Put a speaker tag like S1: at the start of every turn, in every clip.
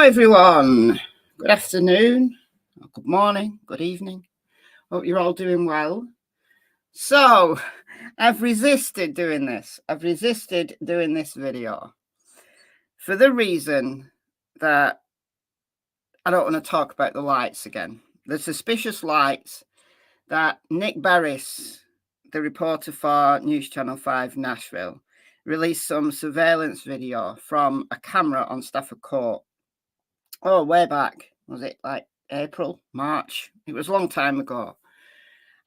S1: everyone. Good afternoon, good morning, good evening. Hope you're all doing well. So, I've resisted doing this. I've resisted doing this video for the reason that I don't want to talk about the lights again. The suspicious lights that Nick Barris, the reporter for News Channel 5 Nashville, released some surveillance video from a camera on Stafford Court. Oh, way back. Was it like April, March? It was a long time ago.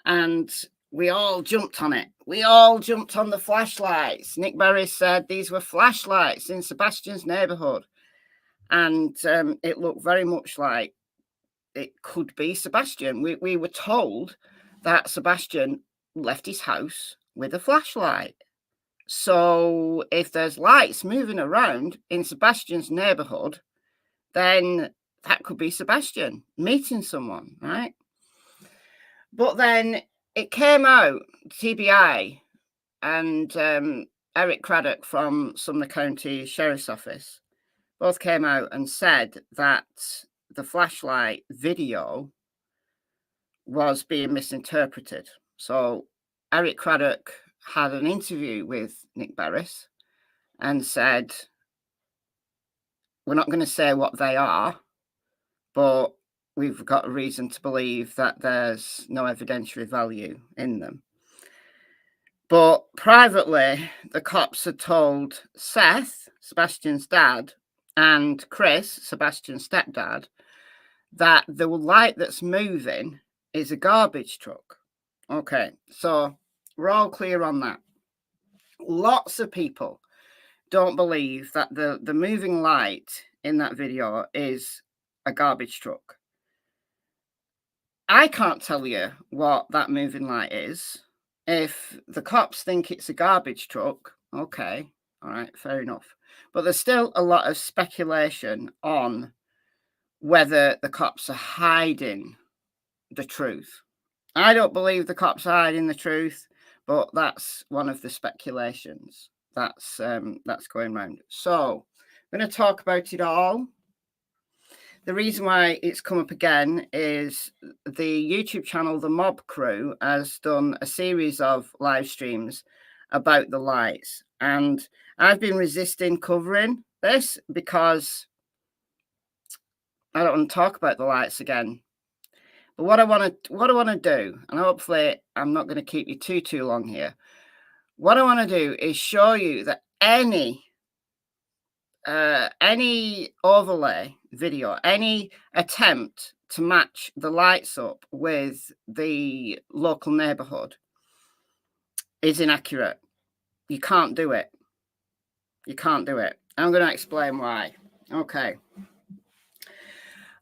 S1: And we all jumped on it. We all jumped on the flashlights. Nick Barris said these were flashlights in Sebastian's neighborhood. And it looked very much like it could be Sebastian. We were told that Sebastian left his house with a flashlight. So if there's lights moving around in Sebastian's neighborhood, then that could be Sebastian meeting someone, right? But then it came out, TBI, and Eric Craddock from Sumner County Sheriff's Office both came out and said that the flashlight video was being misinterpreted. So Eric Craddock had an interview with Nick Barris and said, we're not going to say what they are, but we've got a reason to believe that there's no evidentiary value in them. But privately, the cops had told Seth, Sebastian's dad, and Chris, Sebastian's stepdad, that the light that's moving is a garbage truck. Okay, so we're all clear on that. Lots of people don't believe that the moving light in that video is a garbage truck. I can't tell you what that moving light is. If the cops think it's a garbage truck, okay, all right, fair enough. But there's still a lot of speculation on whether the cops are hiding the truth. I don't believe the cops are hiding the truth, but that's one of the speculations that's going around. So I'm going to talk about it all. The reason why it's come up again is the YouTube channel The Mob Crew has done a series of live streams about the lights, and I've been resisting covering this because I don't want to talk about the lights again. But what I want to do, and hopefully I'm not going to keep you too long here. What I want to do is show you that any overlay video, any attempt to match the lights up with the local neighborhood is inaccurate. You can't do it. You can't do it. I'm going to explain why. Okay.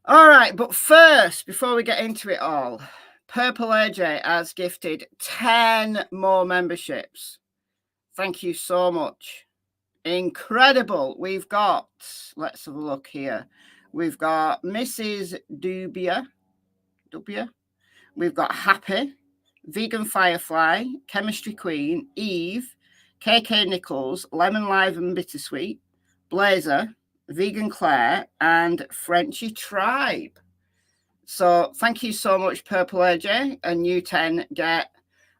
S1: All right, but first, before we get into it all, Purple AJ has gifted 10 more memberships. Thank you so much. Incredible. We've got, let's have a look here. We've got Mrs. Dubia. We've got Happy, Vegan Firefly, Chemistry Queen, Eve, KK Nichols, Lemon Live and Bittersweet, Blazer, Vegan Claire, and Frenchy Tribe. So thank you so much, Purple AJ, and you 10 get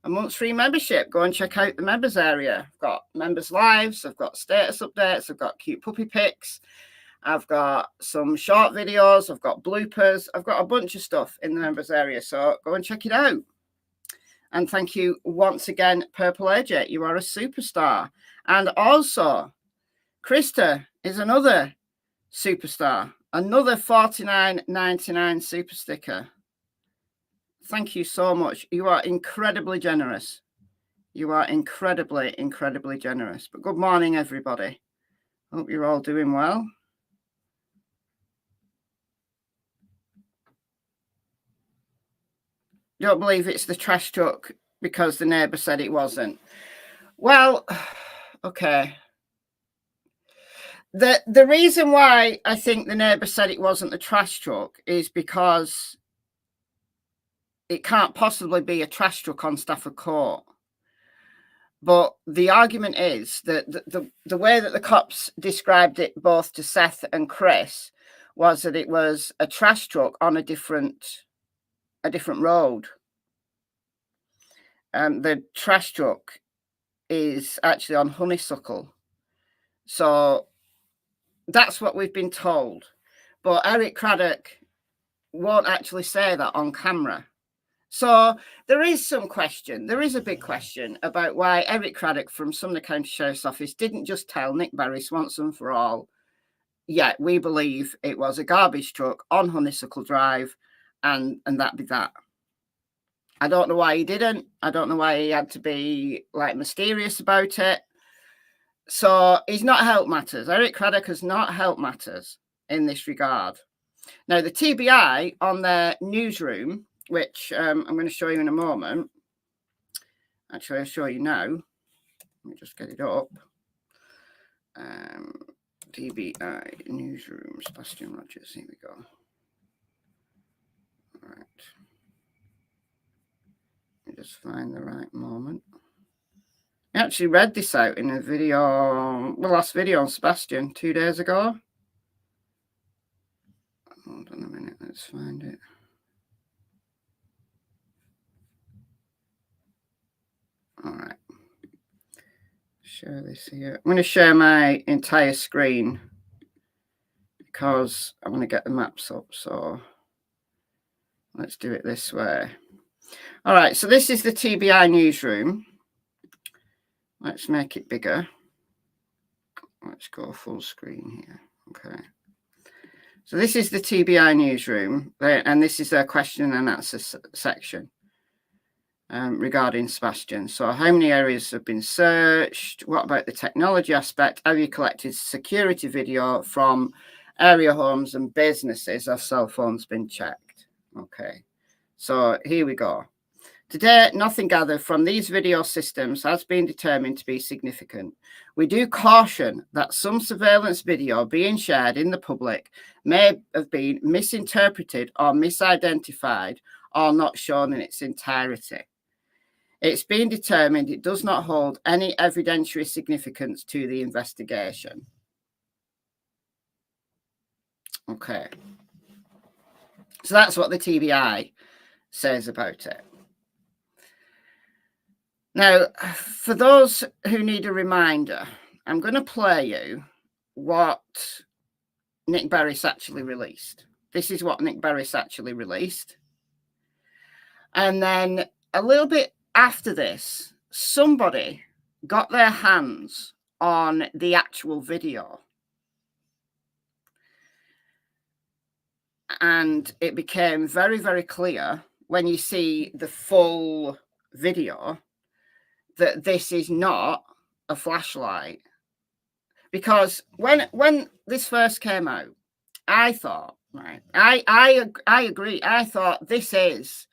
S1: a month's free membership. Go and check out the members area. I've got members lives, I've got status updates, I've got cute puppy pics, I've got some short videos, I've got bloopers, I've got a bunch of stuff in the members area. So go and check it out. And thank you once again, Purple AJ. You are a superstar. And also, Krista is another superstar. Another $49.99 super sticker. Thank you so much. You are incredibly generous. You are incredibly generous. But good morning, everybody. Hope you're all doing well. Don't believe it's the trash truck because the neighbour said it wasn't. Well, okay. The reason why I think the neighbour said it wasn't the trash truck is because it can't possibly be a trash truck on Stafford Court. But the argument is that the way that the cops described it both to Seth and Chris was that it was a trash truck on a different road. The trash truck is actually on Honeysuckle. So that's what we've been told. But Eric Craddock won't actually say that on camera. So there is some question. There is a big question about why Eric Craddock from Sumner County Sheriff's Office didn't just tell Nick Barris once and for all, yeah, we believe it was a garbage truck on Honeysuckle Drive, and that'd be that. I don't know why he didn't. I don't know why he had to be like mysterious about it. So he's not helped matters. Eric Craddock has not helped matters in this regard. Now, the TBI on their newsroom, which I'm going to show you in a moment. Actually, I'll show you now. Let me just get it up. TBI newsroom, Sebastian Rogers. Here we go. All right. Let me just find the right moment. I actually read this out in a video, the last video on Sebastian 2 days ago. Hold on a minute, let's find it. All right. Share this here. I'm going to share my entire screen because I want to get the maps up. So let's do it this way. All right. So this is the TBI newsroom. Let's make it bigger. Let's go full screen here. Okay. So this is the TBI newsroom, and this is their question and answer section regarding Sebastian. So how many areas have been searched? What about the technology aspect? Have you collected security video from area homes and businesses? Have cell phones been checked? Okay. So here we go. Today, nothing gathered from these video systems has been determined to be significant. We do caution that some surveillance video being shared in the public may have been misinterpreted or misidentified or not shown in its entirety. It's been determined it does not hold any evidentiary significance to the investigation. Okay. So that's what the TBI says about it. Now, for those who need a reminder, I'm going to play you what Nick Barris actually released. This is what Nick Barris actually released. And then a little bit after this, somebody got their hands on the actual video. And it became very, very clear when you see the full video that this is not a flashlight. Because when this first came out, I thought, right, I agree. I thought this has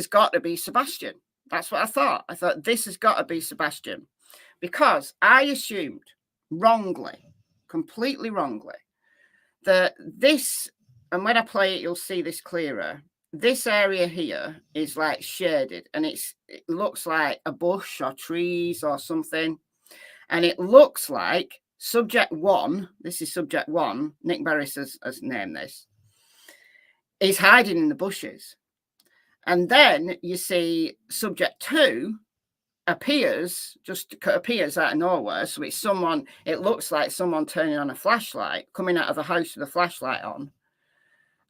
S1: got to be Sebastian. That's what I thought. I thought this has got to be Sebastian. Because I assumed wrongly, completely wrongly, that this, and when I play it, you'll see this clearer. This area here is like shaded, and it looks like a bush or trees or something. And it looks like subject one, this is subject one, Nick Barris has named this, is hiding in the bushes. And then you see subject two appears out of nowhere. So it's someone, it looks like someone turning on a flashlight, coming out of a house with a flashlight on.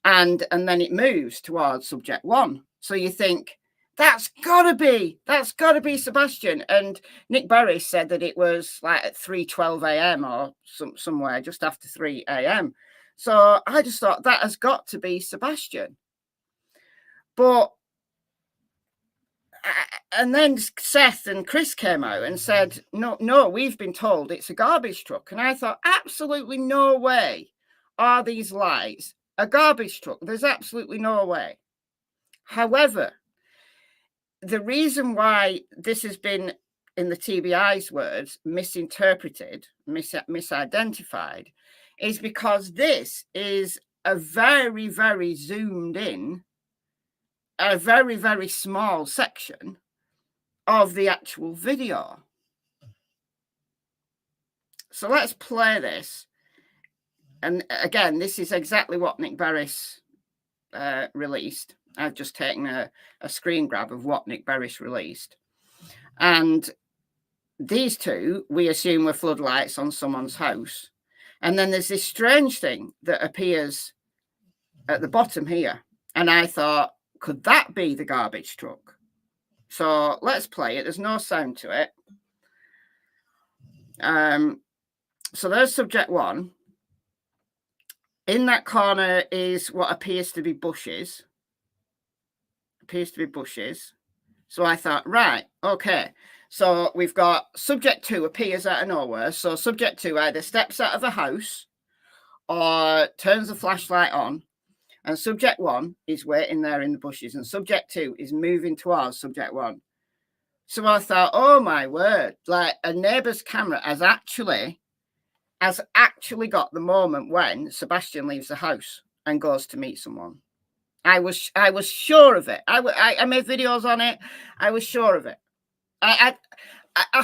S1: And then it moves towards subject one. So you think, that's gotta be Sebastian. And Nick Barris said that it was like at 3:12 a.m. or somewhere just after 3 a.m. So I just thought that has got to be Sebastian. But and then Seth and Chris came out and said, no, we've been told it's a garbage truck. And I thought, absolutely no way are these lies a garbage truck. There's absolutely no way. However, the reason why this has been, in the TBI's words, misinterpreted, misidentified, is because this is a very, very zoomed in, a very, very small section of the actual video. So let's play this. and again, this is exactly what Nick Barris released. I've just taken a screen grab of what Nick Barris released. And these two, we assume, were floodlights on someone's house. And then there's this strange thing that appears at the bottom here. And I thought, could that be the garbage truck? So let's play it. There's no sound to it. So there's subject one. In that corner is what appears to be bushes. So I thought, right, okay. So we've got subject two appears out of nowhere. So subject two either steps out of a house or turns the flashlight on. And subject one is waiting there in the bushes. And subject two is moving towards subject one. So I thought, oh my word, like a neighbour's camera has actually got the moment when Sebastian leaves the house and goes to meet someone. I was sure of it. I made videos on it. I was sure of it. I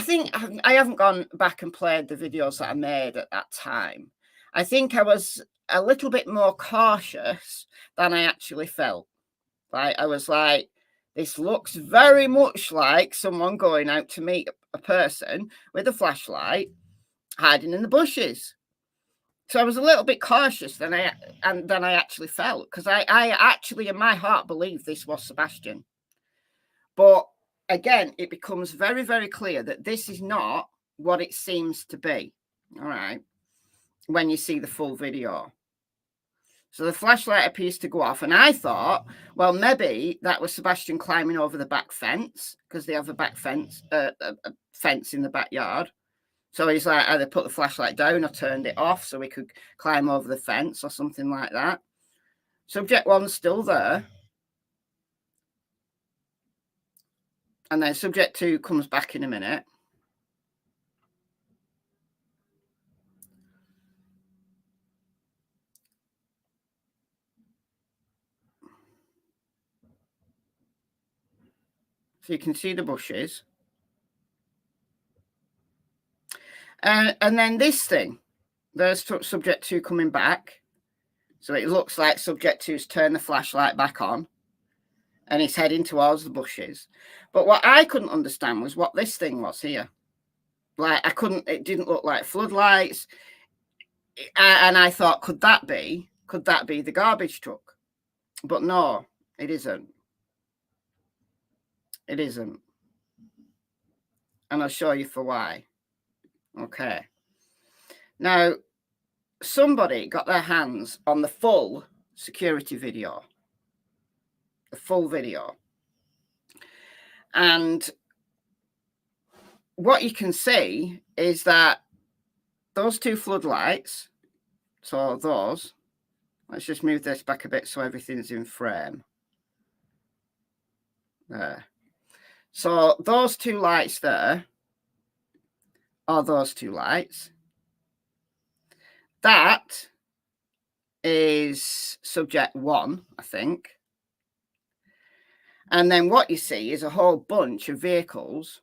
S1: think I haven't gone back and played the videos that I made at that time. I think I was a little bit more cautious than I actually felt. Like I was like, this looks very much like someone going out to meet a person with a flashlight hiding in the bushes. So I was a little bit cautious than I actually felt, because I actually in my heart believed this was Sebastian. But again, it becomes very, very clear that this is not what it seems to be. All right. When you see the full video. So the flashlight appears to go off. And I thought, well, maybe that was Sebastian climbing over the back fence, because they have a back fence, a fence in the backyard. So he's like either put the flashlight down or turned it off so we could climb over the fence or something like that. Subject one's still there. And then subject two comes back in a minute. So you can see the bushes. And then this thing, there's subject two coming back. So it looks like subject two's turned the flashlight back on and he's heading towards the bushes. But what I couldn't understand was what this thing was here. Like it didn't look like floodlights. And I thought, could that be the garbage truck? But no, it isn't. It isn't. And I'll show you for why. Okay. Now, somebody got their hands on the full security video. The full video. And what you can see is that those two floodlights, so those, let's just move this back a bit so everything's in frame. There. So those two lights there are those two lights. That is subject one, I think. And then what you see is a whole bunch of vehicles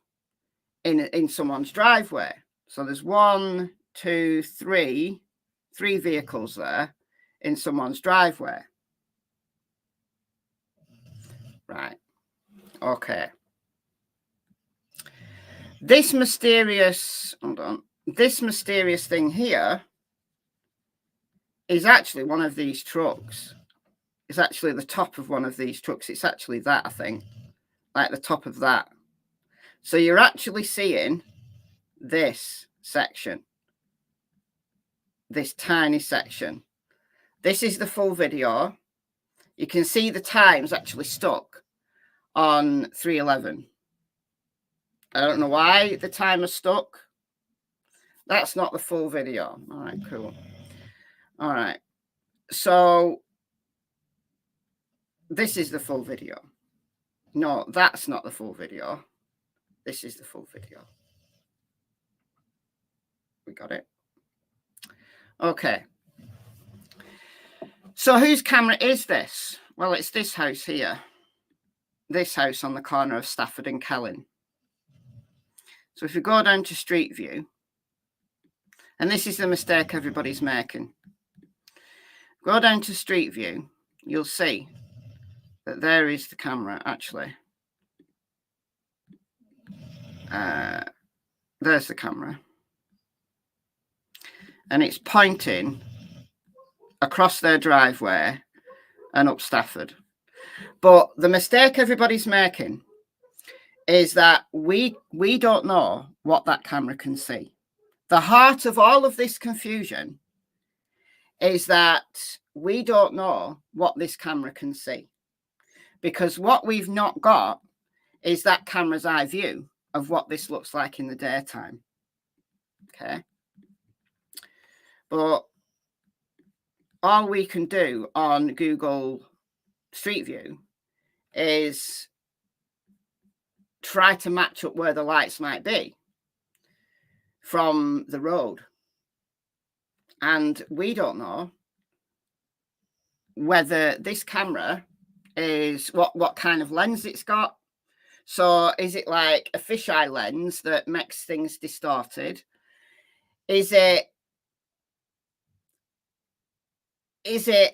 S1: in someone's driveway. So there's 1, 2, 3 vehicles there in someone's driveway. Right. Okay. This mysterious thing here is actually one of these trucks. It's actually the top of one of these trucks. It's actually that, I think, like the top of that. So you're actually seeing this section, this tiny section. This is the full video. You can see the times actually stuck on 3:11. I don't know why the timer stuck. That's not the full video. All right, cool. All right. So this is the full video. No, that's not the full video. This is the full video. We got it. Okay. So whose camera is this? Well, it's this house here. This house on the corner of Stafford and Kellen. So if you go down to Street View, and this is the mistake everybody's making. go down to Street View, you'll see that there is the camera, actually. There's the camera. And it's pointing across their driveway and up Stafford. But the mistake everybody's making is that we don't know what that camera can see. The heart of all of this confusion is that we don't know what this camera can see. Because what we've not got is that camera's eye view of what this looks like in the daytime. Okay. But all we can do on Google Street View is try to match up where the lights might be from the road. And we don't know whether this camera is what kind of lens it's got. So is it like a fisheye lens that makes things distorted? Is it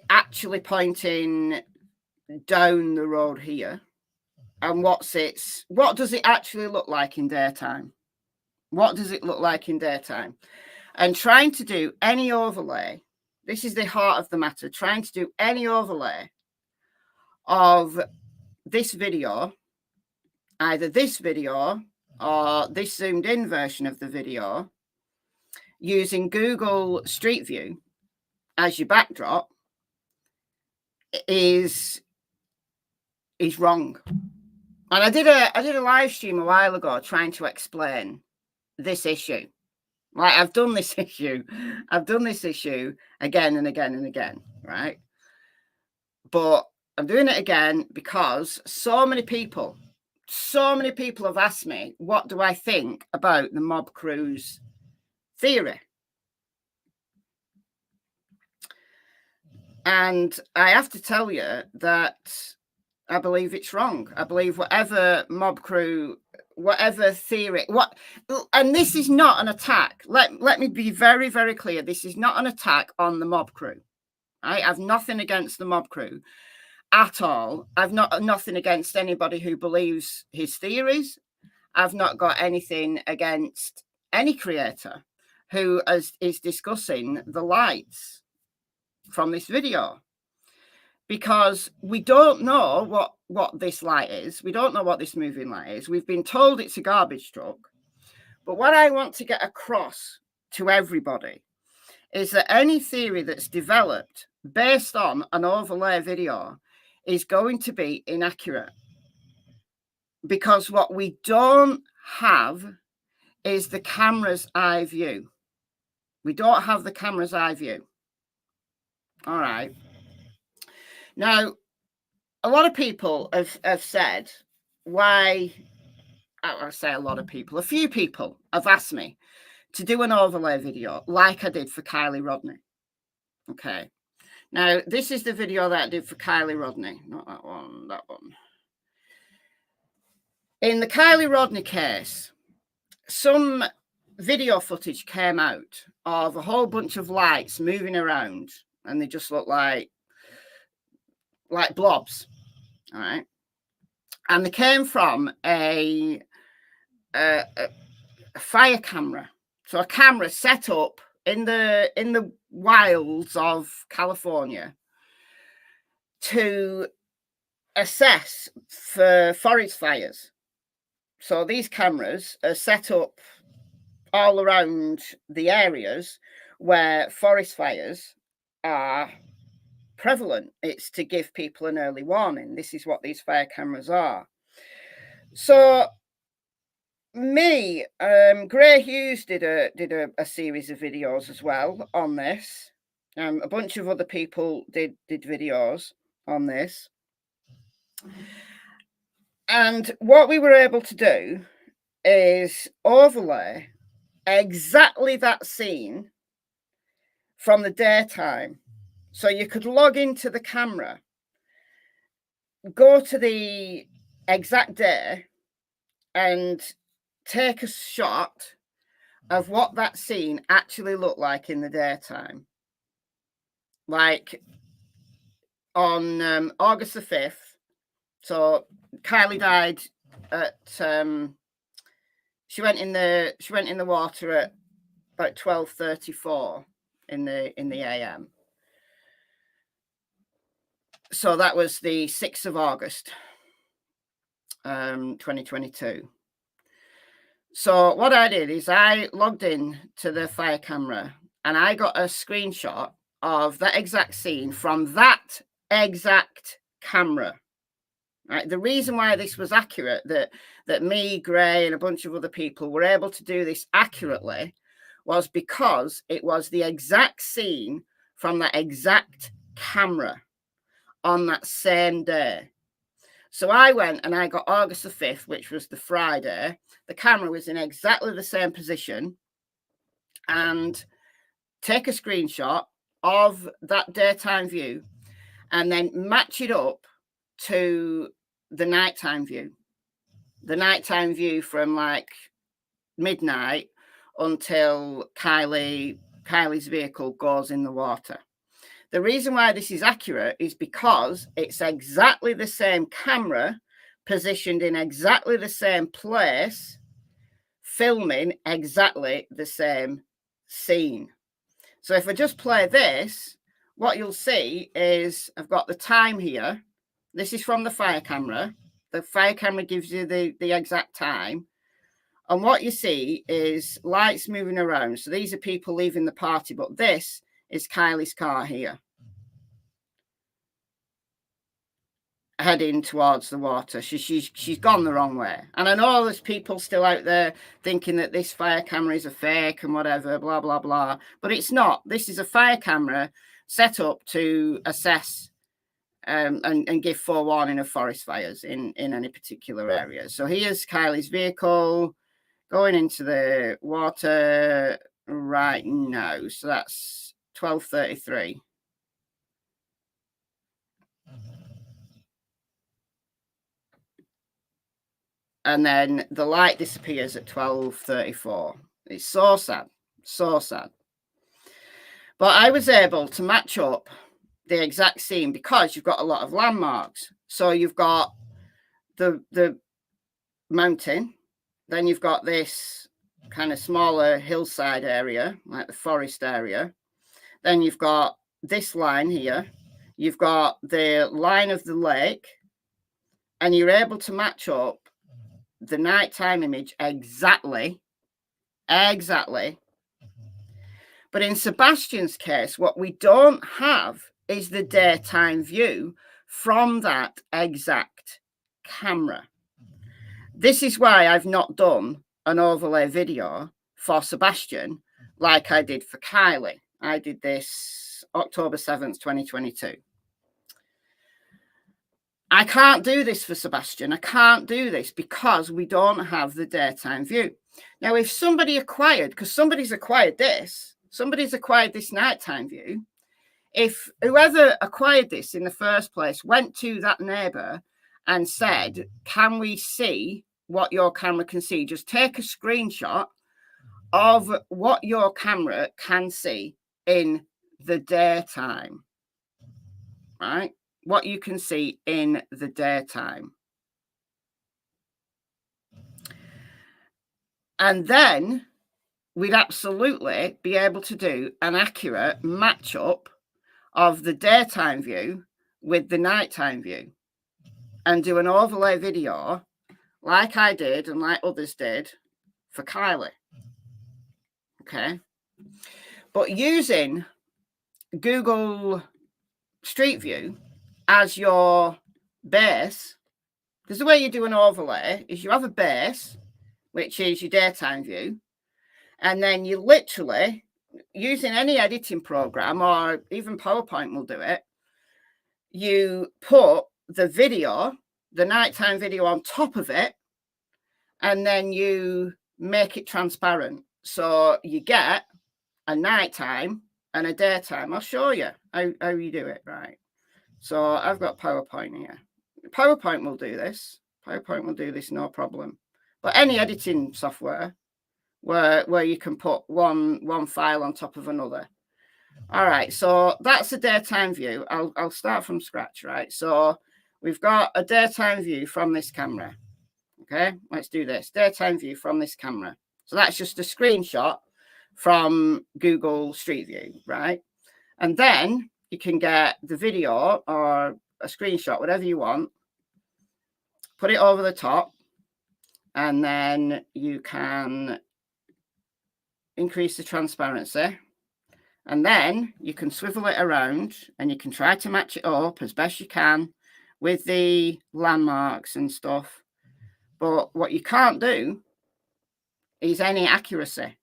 S1: actually pointing down the road here? And what does it actually look like in daytime? What does it look like in daytime? And trying to do any overlay, this is the heart of the matter, trying to do any overlay of this video, either this video or this zoomed in version of the video, using Google Street View as your backdrop is wrong. And I did a live stream a while ago trying to explain this issue. Like, I've done this issue again and again and again, right? But I'm doing it again because so many people have asked me, what do I think about the mob crews theory? And I have to tell you that I believe it's wrong. I believe whatever mob crew, whatever theory, and this is not an attack. Let me be very, very clear. This is not an attack on the mob crew. I have nothing against the mob crew at all. I've nothing against anybody who believes his theories. I've not got anything against any creator who is discussing the lights from this video, because we don't know what this light is. We don't know what this moving light is. We've been told it's a garbage truck. But what I want to get across to everybody is that any theory that's developed based on an overlay video is going to be inaccurate, because what we don't have is the camera's eye view. We don't have the camera's eye view. All right. Now, a lot of people have said why. I say a lot of people. A few people have asked me to do an overlay video like I did for Kylie Rodney. Okay. Now, this is the video that I did for Kylie Rodney. Not that one, that one. In the Kylie Rodney case, some video footage came out of a whole bunch of lights moving around, and they just look like blobs. All right. And they came from a fire camera. So a camera set up in the wilds of California to assess for forest fires. So these cameras are set up all around the areas where forest fires are prevalent. It's to give people an early warning. This is what these fire cameras are. So Gray Hughes did a series of videos as well on this. A bunch of other people did videos on this. And what we were able to do is overlay exactly that scene from the daytime. So you could log into the camera, go to the exact day, and take a shot of what that scene actually looked like in the daytime. Like, on August the 5th. So Kylie died at she went in the water at about 12:34 in the AM. So that was the 6th of August, 2022. So what I did is I logged in to the fire camera and I got a screenshot of that exact scene from that exact camera. Right? The reason why this was accurate, that me, Gray, and a bunch of other people were able to do this accurately, was because it was the exact scene from that exact camera on that same day. So I went and I got August the 5th, which was the Friday. The camera was in exactly the same position, and take a screenshot of that daytime view and then match it up to the nighttime view. The nighttime view from like midnight until Kylie's vehicle goes in the water. The reason why this is accurate is because it's exactly the same camera positioned in exactly the same place, filming exactly the same scene. So if I just play this, what you'll see is I've got the time here. This is from the fire camera. The fire camera gives you the exact time. And what you see is lights moving around. So these are people leaving the party, but this is Kylie's car here, heading towards the water. She's gone the wrong way. And I know there's people still out there thinking that this fire camera is a fake and whatever, blah, blah, blah. But it's not. This is a fire camera set up to assess and give forewarning of forest fires in any particular area. So here's Kylie's vehicle going into the water right now. So that's 12:33. And then the light disappears at 12:34. It's so sad, so sad. But I was able to match up the exact scene because you've got a lot of landmarks. So you've got the mountain, then you've got this kind of smaller hillside area, like the forest area. Then you've got this line here. You've got the line of the lake, and you're able to match up the nighttime image exactly. But in Sebastian's case, what we don't have is the daytime view from that exact camera. This is why I've not done an overlay video for Sebastian like I did for Kylie. I did this October 7th, 2022. I can't do this for Sebastian. I can't do this because we don't have the daytime view. Now, if somebody acquired, because somebody's acquired this nighttime view, if whoever acquired this in the first place went to that neighbor and said, can we see what your camera can see? Just take a screenshot of what your camera can see in the daytime, right? What you can see in the daytime. And then we'd absolutely be able to do an accurate matchup of the daytime view with the nighttime view and do an overlay video like I did and like others did for Kylie. Okay. But using Google Street View as your base, because the way you do an overlay is you have a base, which is your daytime view, and then you literally, using any editing program or even PowerPoint will do it, you put the video, the nighttime video on top of it, and then you make it transparent. So you get a nighttime and a daytime. I'll show you how you do it, right? So I've got PowerPoint here. PowerPoint will do this. PowerPoint will do this, no problem. But any editing software where you can put one file on top of another. All right, so that's the daytime view. I'll start from scratch, right? So we've got a daytime view from this camera. Okay, let's do this. Daytime view from this camera. So that's just a screenshot from Google Street View, right? And then you can get the video or a screenshot, whatever you want, put it over the top, and then you can increase the transparency. And then you can swivel it around and you can try to match it up as best you can with the landmarks and stuff. But what you can't do is any accuracy,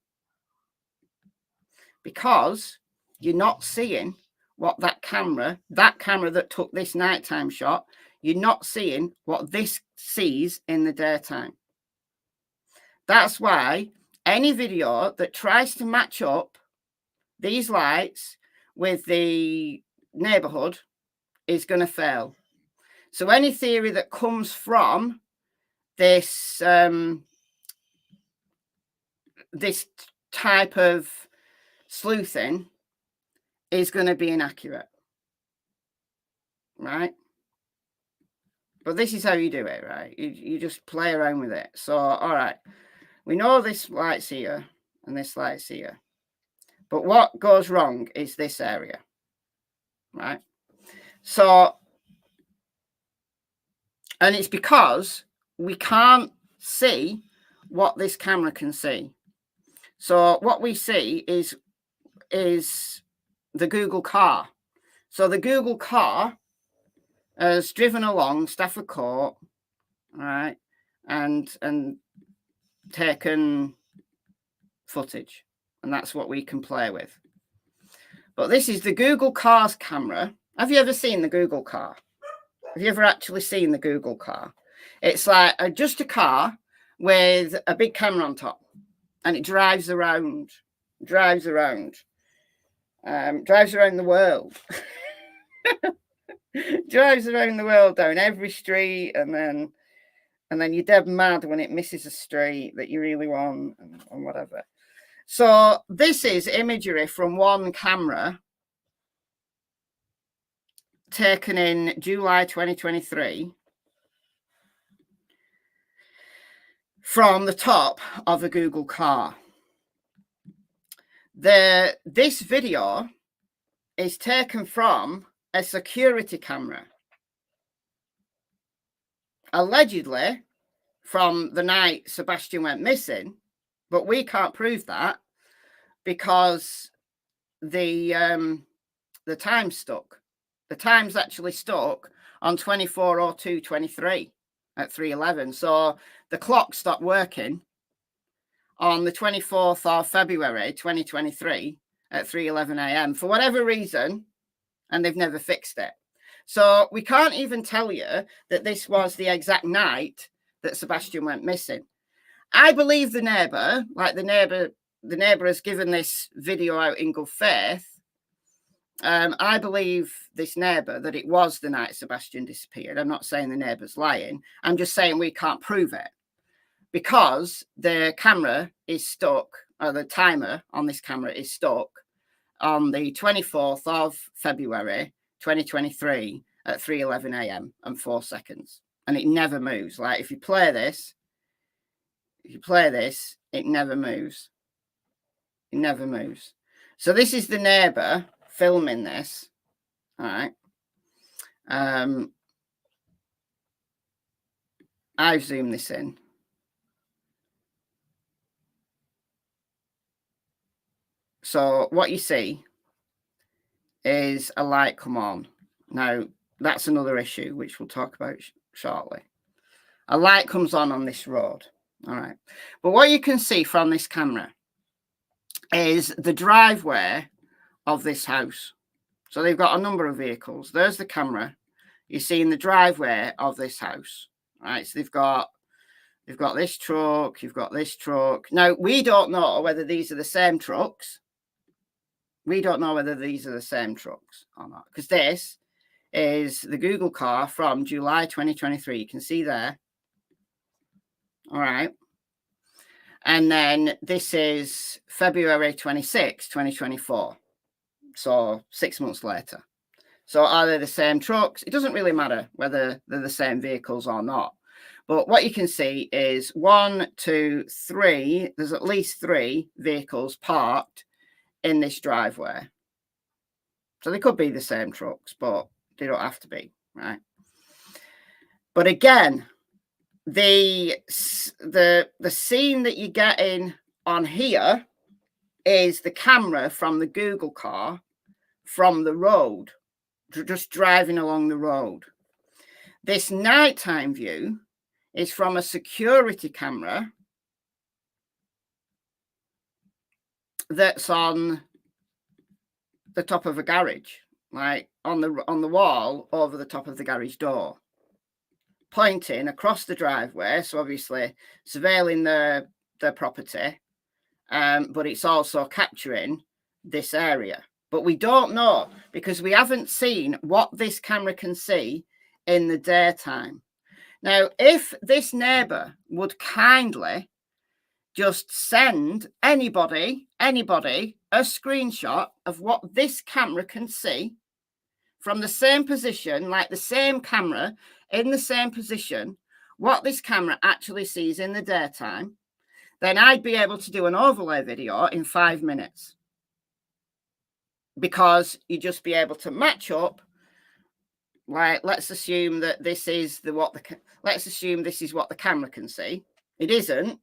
S1: because you're not seeing what that camera that took this nighttime shot, you're not seeing what this sees in the daytime. That's why any video that tries to match up these lights with the neighborhood is going to fail. So any theory that comes from this this type of sleuthing is going to be inaccurate, right? But this is how you do it, right? You just play around with it. So, all right, we know this light's here and this light's here. But what goes wrong is this area, right? So, and it's because we can't see what this camera can see. So what we see is the Google car. So the Google car has driven along Stafford Court, right, and taken footage. And that's what we can play with. But this is the Google car's camera. Have you ever seen the Google car? Have you ever actually seen the Google car? It's like just a car with a big camera on top, and it drives around the world. Drives around the world down every street, and then you're dead mad when it misses a street that you really want and whatever. So this is imagery from one camera taken in July 2023 from the top of a Google car. This video is taken from a security camera, allegedly from the night Sebastian went missing, but we can't prove that because the time stuck. The time's actually stuck on 24:02:23 at 3:11. So the clock stopped working on the 24th of February 2023 at 3:11 a.m. for whatever reason, and they've never fixed it. So we can't even tell you that this was the exact night that Sebastian went missing. I believe the neighbour, the neighbour has given this video out in good faith. I believe this neighbour that it was the night Sebastian disappeared. I'm not saying the neighbour's lying. I'm just saying we can't prove it because the camera is stuck, or the timer on this camera is stuck on the 24th of February 2023 at 3:11 a.m. and 4 seconds. And it never moves. Like if you play this, it never moves. It never moves. So this is the neighbour filming this. All right. I've zoomed this in. So what you see is a light come on. Now, that's another issue, which we'll talk about shortly. A light comes on this road. All right. But what you can see from this camera is the driveway of this house. So they've got a number of vehicles. There's the camera. You're seeing the driveway of this house. Right. So they've got this truck. You've got this truck. Now, we don't know whether these are the same trucks. We don't know whether these are the same trucks or not, because this is the Google car from July 2023. You can see there. All right. And then this is February 26, 2024. So 6 months later. So are they the same trucks? It doesn't really matter whether they're the same vehicles or not. But what you can see is 1, 2, 3. There's at least 3 vehicles parked in this driveway. So they could be the same trucks, but they don't have to be, right? But again, the scene that you're getting on here is the camera from the Google car from the road, just driving along the road. This nighttime view is from a security camera that's on the top of a garage, like on the wall over the top of the garage door, pointing across the driveway. So obviously surveilling their property, but it's also capturing this area. But we don't know because we haven't seen what this camera can see in the daytime. Now, if this neighbour would kindly just send anybody a screenshot of what this camera can see from the same position, like the same camera in the same position, what this camera actually sees in the daytime, then I'd be able to do an overlay video in 5 minutes. Because you'd just be able to match up, like, let's assume that this is what the camera can see. It isn't,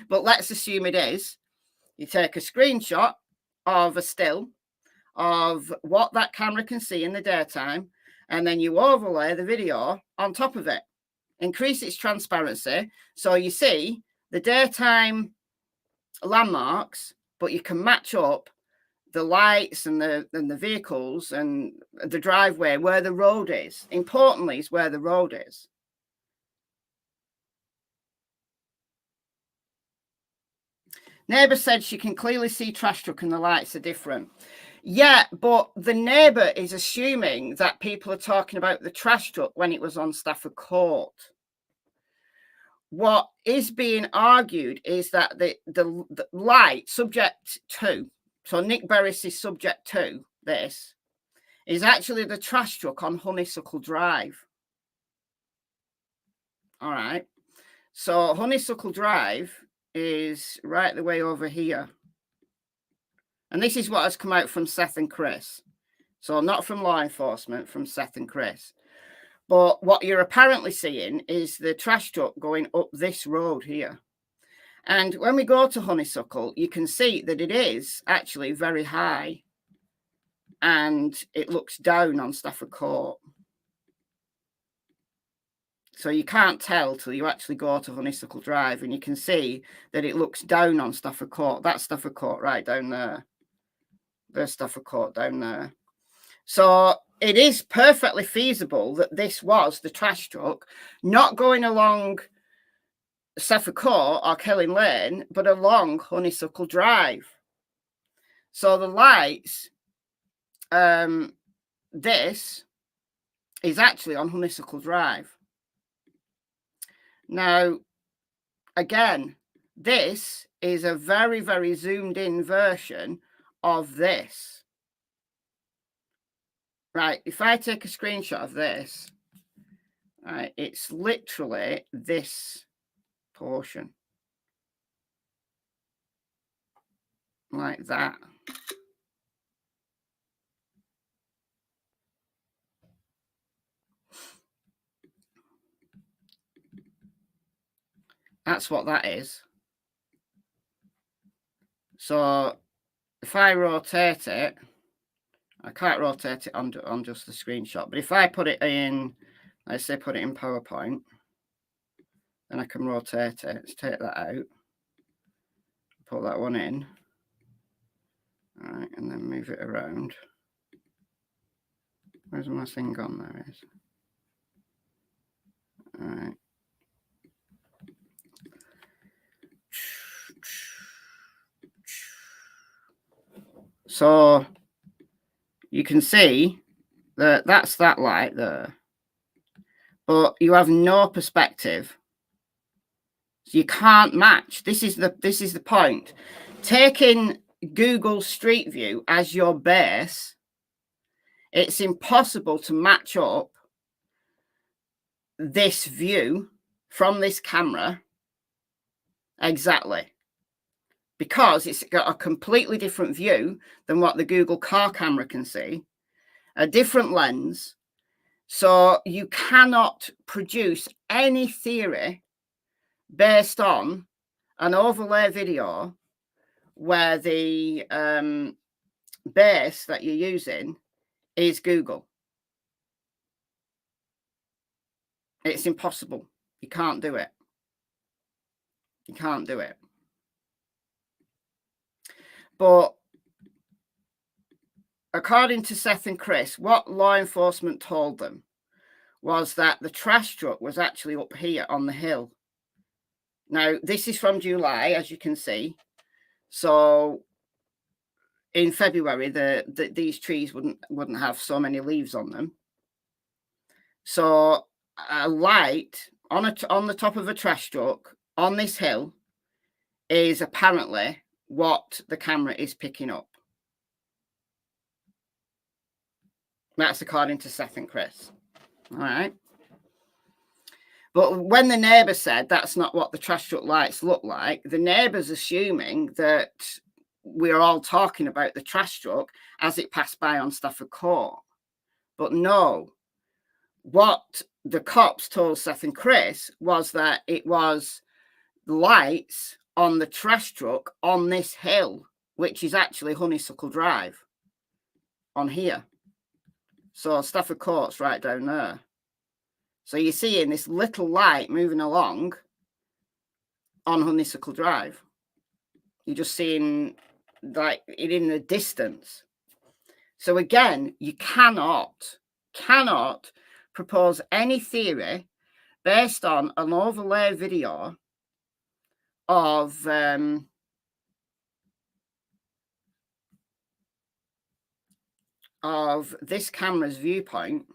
S1: but let's assume it is. You take a screenshot of a still of what that camera can see in the daytime, and then you overlay the video on top of it. Increase its transparency so you see the daytime landmarks, but you can match up the lights and the vehicles and the driveway where the road is. Importantly, is where the road is. Neighbour said she can clearly see trash truck and the lights are different. Yeah, but the neighbour is assuming that people are talking about the trash truck when it was on Stafford Court. What is being argued is that the light subject to, so Nick Berris is subject to this, is actually the trash truck on Honeysuckle Drive. All right. So Honeysuckle Drive is right the way over here. And this is what has come out from Seth and Chris. So not from law enforcement, from Seth and Chris. But what you're apparently seeing is the trash truck going up this road here. And when we go to Honeysuckle, you can see that it is actually very high. And it looks down on Stafford Court. So you can't tell till you actually go to Honeysuckle Drive, and you can see that it looks down on Stafford Court. That's Stafford Court right down there. There's Stafford Court down there. So it is perfectly feasible that this was the trash truck, not going along Stafford Court or Kelling Lane, but along Honeysuckle Drive. So the lights, this is actually on Honeysuckle Drive. Now, again, this is a very, very zoomed in version of this. Right, if I take a screenshot of this, right, it's literally this portion. Like that. That's what that is. So if I rotate it, I can't rotate it on just the screenshot, but if I put it in, let's say put it in PowerPoint, then I can rotate it. Let's take that out, put that one in, all right, and then move it around. Where's my thing gone? There it is. All right. So you can see that that's that light there, but you have no perspective. So you can't match. This is the point. Google Street View as your base, it's impossible to match up this view from this camera exactly, because it's got a completely different view than what the Google car camera can see, a different lens. So you cannot produce any theory based on an overlay video where the base that you're using is Google. It's impossible. You can't do it. You can't do it. But according to Seth and Chris, what law enforcement told them was that the trash truck was actually up here on the hill. Now, this is from July, as you can see. So in February, these trees wouldn't have so many leaves on them. So a light on the top of a trash truck on this hill is apparently what the camera is picking up. That's according to Seth and Chris. All right. But when the neighbour said that's not what the trash truck lights look like, the neighbour's assuming that we're all talking about the trash truck as it passed by on Stafford Court. But no, what the cops told Seth and Chris was that it was lights on the trash truck on this hill, which is actually Honeysuckle Drive on here. So Stafford Court's right down there. So you're seeing this little light moving along on Honeysuckle Drive. You're just seeing like it in the distance. So again, you cannot propose any theory based on an overlay video of this camera's viewpoint.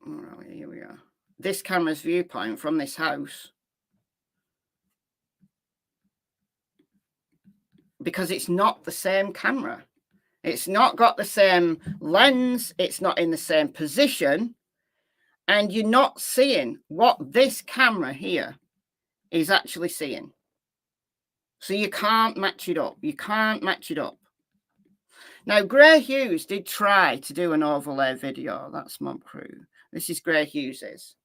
S1: Oh, here we are. This camera's viewpoint from this house, because it's not the same camera. It's not got the same lens. It's not in the same position. And you're not seeing what this camera here is actually seeing. So you can't match it up. You can't match it up. Now, Gray Hughes did try to do an overlay video. That's Mob Crew. This is Gray Hughes's.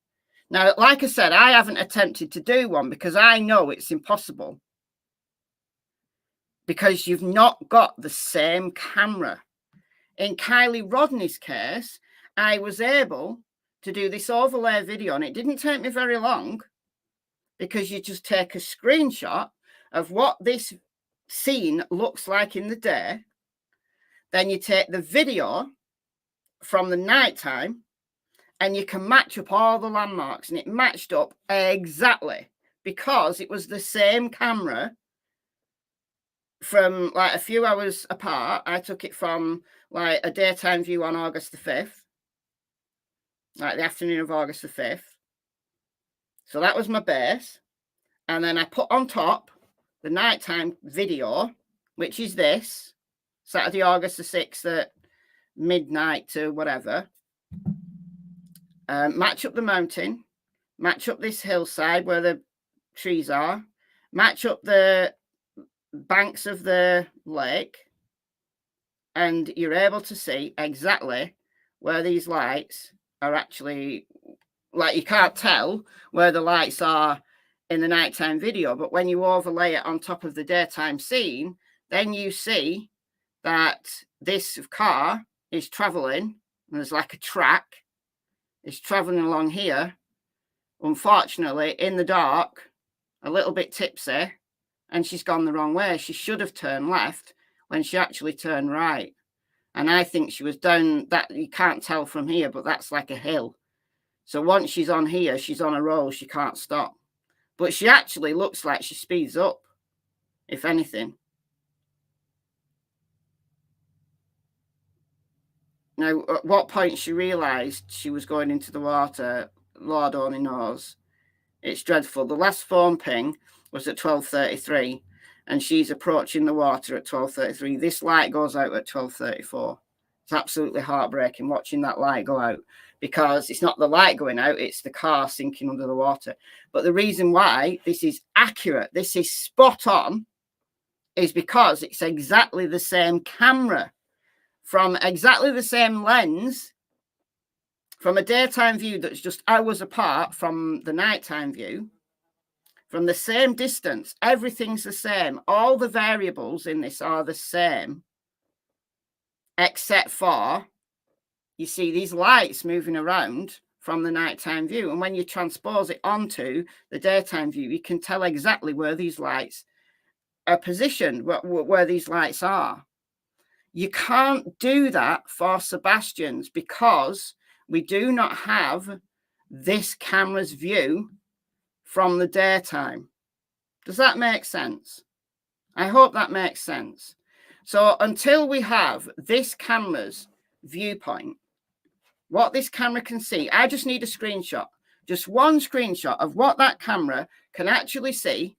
S1: Now, like I said, I haven't attempted to do one because I know it's impossible. Because you've not got the same camera. In Kylie Rodney's case, I was able to do this overlay video, and it didn't take me very long, because you just take a screenshot of what this scene looks like in the day. Then you take the video from the nighttime, and you can match up all the landmarks, and it matched up exactly because it was the same camera from like a few hours apart. I took it from like a daytime view on August the 5th, like the afternoon of August the 5th. So that was my base. And then I put on top the nighttime video, which is this, Saturday, August the 6th at midnight to whatever. Match up the mountain, match up this hillside where the trees are, match up the banks of the lake, and you're able to see exactly where these lights are actually, like you can't tell where the lights are in the nighttime video, but when you overlay it on top of the daytime scene, then you see that this car is traveling, and there's like a track. It's traveling along here, unfortunately, in the dark, a little bit tipsy, and she's gone the wrong way. She should have turned left when she actually turned right. And I think she was down that, you can't tell from here, but that's like a hill. So once she's on here, she's on a roll, she can't stop. But she actually looks like she speeds up, if anything. Now, at what point she realised she was going into the water, Lord only knows. It's dreadful. The last phone ping was at 12:33, and she's approaching the water at 12:33. This light goes out at 12:34. It's absolutely heartbreaking watching that light go out, because it's not the light going out, it's the car sinking under the water. But the reason why this is accurate, this is spot on, is because it's exactly the same camera from exactly the same lens from a daytime view that's just hours apart from the nighttime view, from the same distance. Everything's the same. All the variables in this are the same, except for you see these lights moving around from the nighttime view. And when you transpose it onto the daytime view, you can tell exactly where these lights are positioned, where these lights are. You can't do that for Sebastian's because we do not have this camera's view from the daytime. Does that make sense? I hope that makes sense. So until we have this camera's viewpoint, what this camera can see, I just need a screenshot, just one screenshot of what that camera can actually see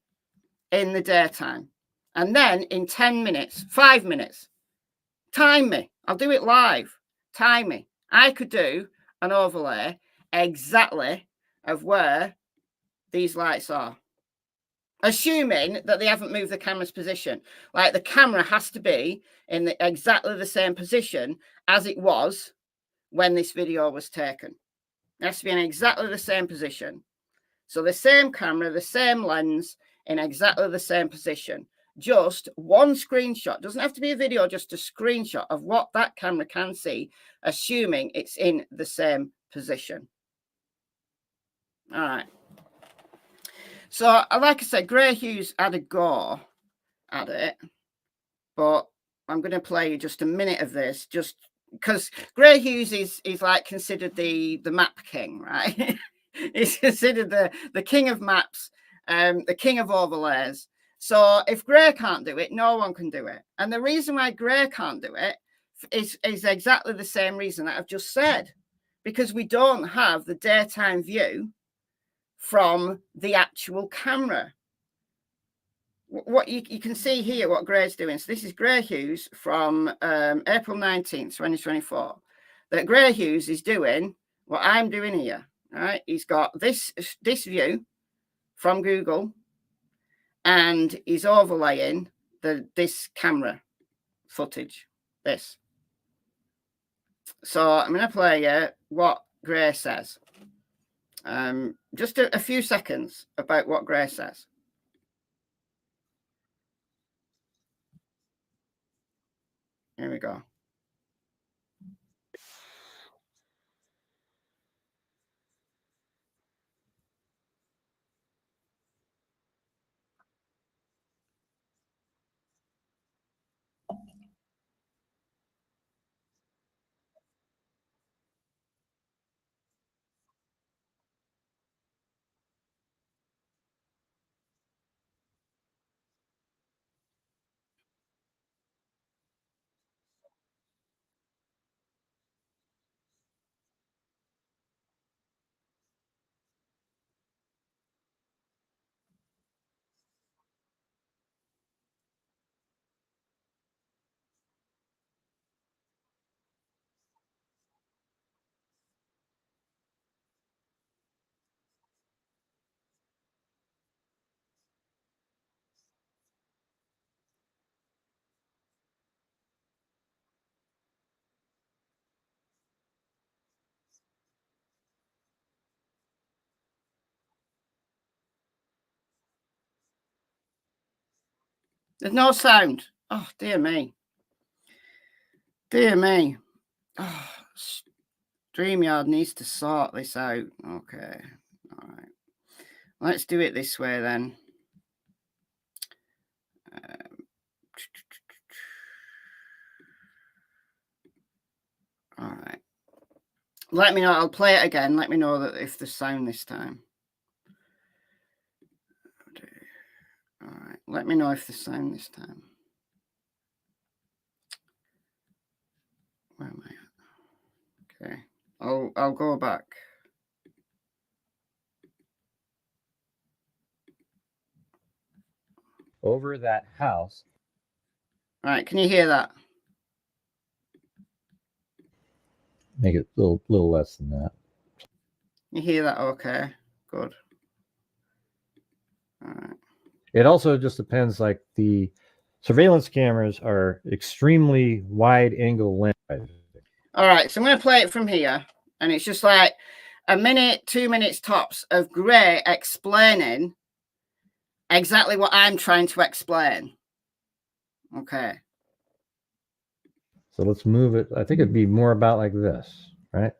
S1: in the daytime. And then in 10 minutes, 5 minutes, time me. I'll do it live. Time me. I could do an overlay exactly of where these lights are, assuming that they haven't moved the camera's position. Like the camera has to be in exactly the same position as it was when this video was taken. It has to be in exactly the same position. So the same camera, the same lens, in exactly the same position. Just one screenshot. Doesn't have to be a video, just a screenshot of what that camera can see, assuming it's in the same position. All right. So, like I said, Gray Hughes had a go at it, but I'm going to play you just a minute of this, just because Gray Hughes is like considered the map king, right? He's considered the king of maps, the king of overlays. So if Gray can't do it, no one can do it. And the reason why Gray can't do it is exactly the same reason that I've just said, because we don't have the daytime view from the actual camera. What you can see here, what Gray's doing. So this is Gray Hughes from April 19th, 2024. That Gray Hughes is doing what I'm doing here, right? He's got this view from Google, and he's overlaying this camera footage, this. So I'm going to play you what Gray says. Just a few seconds about what Gray says. Here we go. There's no sound. Oh, dear me. Dear me. Oh, StreamYard needs to sort this out. Okay. All right. Let's do it this way then. All right. Let me know. I'll play it again. Let me know that if there's sound this time. All right. Let me know if there's sound this time. Where am I at? Okay. I'll go back.
S2: over that house.
S1: All right, can you hear that?
S2: Make it a little less than that.
S1: You hear that? Okay, good. All right.
S2: It also just depends, like the surveillance cameras are extremely wide angle lens.
S1: All right, so I'm going to play it from here, and it's just like a minute, 2 minutes tops of Gray explaining exactly what I'm trying to explain. Okay.
S2: So let's move it. I think it'd be more about like this, right?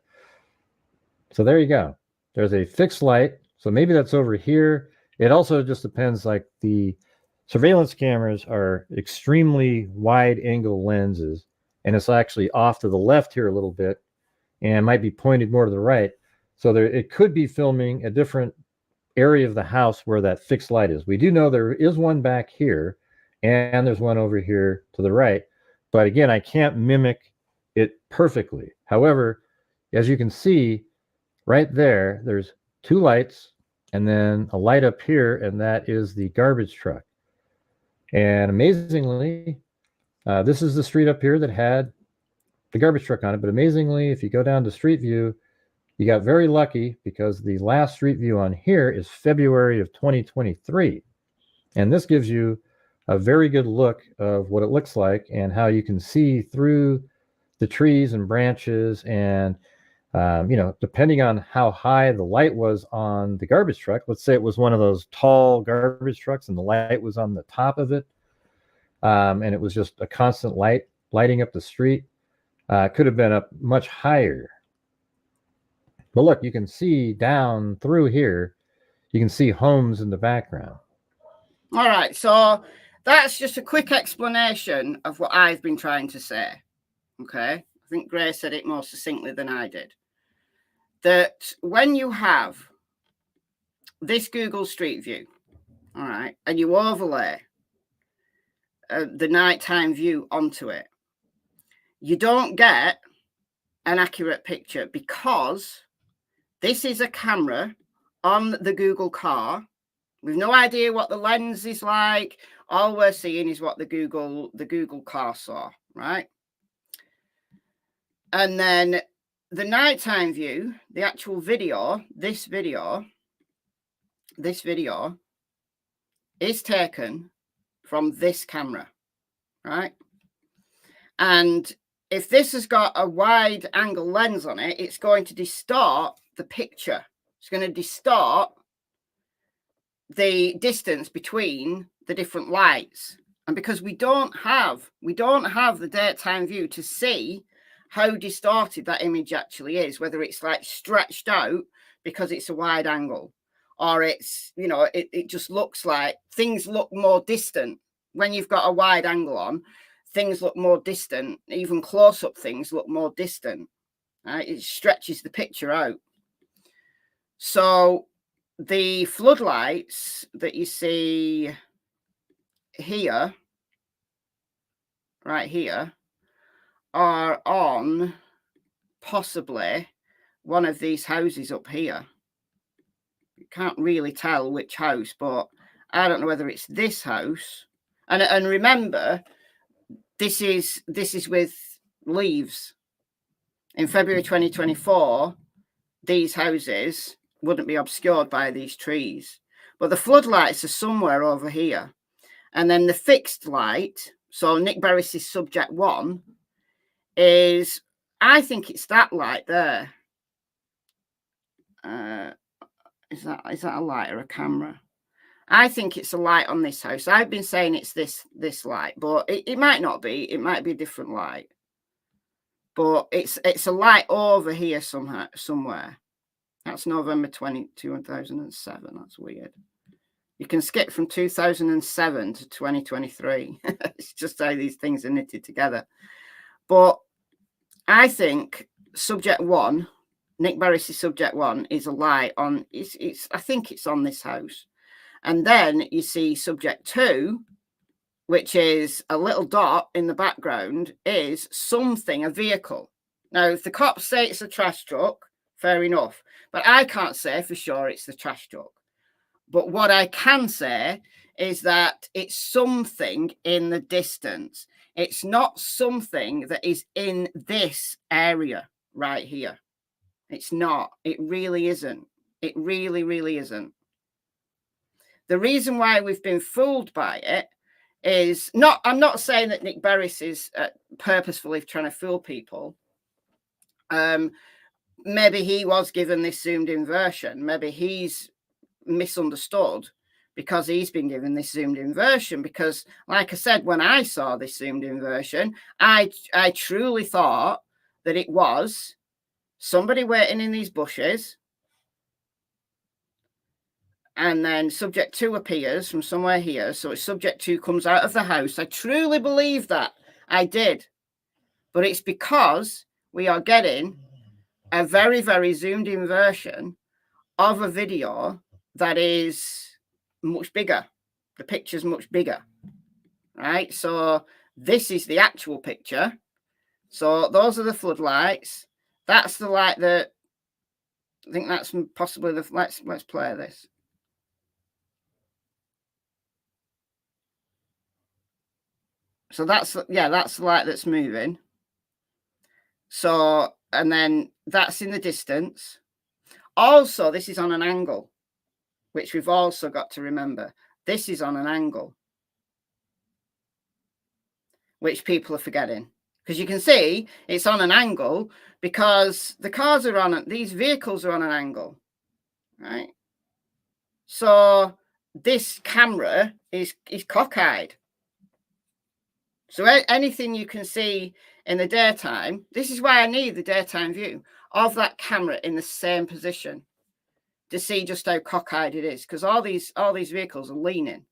S2: So there you go. There's a fixed light. So maybe that's over here. It also just depends, like the surveillance cameras are extremely wide angle lenses, and it's actually off to the left here a little bit and might be pointed more to the right. So there, it could be filming a different area of the house where that fixed light is. We do know there is one back here, and there's one over here to the right. But again, I can't mimic it perfectly. However, as you can see right there, there's two lights and then a light up here, and that is the garbage truck. And amazingly, this is the street up here that had the garbage truck on it. But amazingly, if you go down to Street View, you got very lucky because the last Street View on here is February of 2023. And this gives you a very good look of what it looks like and how you can see through the trees and branches. And, you know, depending on how high the light was on the garbage truck, let's say it was one of those tall garbage trucks and the light was on the top of it, and it was just a constant light lighting up the street, could have been up much higher. But look, you can see down through here, you can see homes in the background.
S1: All right, so that's just a quick explanation of what I've been trying to say. Okay, I think Gray said it more succinctly than I did. That when you have this Google Street View, all right, and you overlay the nighttime view onto it, you don't get an accurate picture because this is a camera on the Google car. We've no idea what the lens is like. All we're seeing is what the Google car saw, right? And then the nighttime view, the actual video, this video is taken from this camera, right? And if this has got a wide angle lens on it, it's going to distort the picture. It's going to distort the distance between the different lights. And because we don't have the daytime view to see how distorted that image actually is, whether it's like stretched out because it's a wide angle, or it's, you know, it just looks like things look more distant. When you've got a wide angle on, things look more distant. Even close-up things look more distant. Right? It stretches the picture out. So the floodlights that you see here, right here, are on possibly one of these houses up here. You can't really tell which house, but I don't know whether it's this house. And remember, this is with leaves. In February 2024, these houses wouldn't be obscured by these trees. But the floodlights are somewhere over here. And then the fixed light, so Nick Barris's subject 1, is, I think it's that light there. Is that a light or a camera? I think it's a light on this house. I've been saying it's this light, but it might not be. It might be a different light. But it's a light over here somewhere. That's November 2007. That's weird. You can skip from 2007 to 2023. It's just how these things are knitted together. But I think subject 1, Nick Barris's subject 1, is a light on. I think it's on this house. And then you see subject 2, which is a little dot in the background, is something, a vehicle. Now, if the cops say it's a trash truck, fair enough. But I can't say for sure it's the trash truck. But what I can say is that it's something in the distance. It's not something that is in this area right here. It's not. It really isn't. It really, really isn't. The reason why we've been fooled by it is not, I'm not saying that Nick Barris is purposefully trying to fool people. Maybe he was given this zoomed in version. Maybe he's misunderstood because he's been given this zoomed in version. Because, like I said, when I saw this zoomed in version, I truly thought that it was somebody waiting in these bushes, and then subject 2 appears from somewhere here. So it's subject 2 comes out of the house. I truly believe that. I did. But it's because we are getting a very, very zoomed in version of a video that is much bigger. The picture's much bigger, right? So this is the actual picture. So those are the floodlights. That's the light that, I think that's possibly the, let's play this. So that's, yeah, that's the light that's moving. So, and then that's in the distance. Also, this is on an angle, which we've also got to remember. This is on an angle, which people are forgetting. Because you can see it's on an angle because the cars are on, these vehicles are on an angle, right? So this camera is cockeyed. So anything you can see in the daytime, this is why I need the daytime view of that camera in the same position to see just how cockeyed it is. Because all these vehicles are leaning,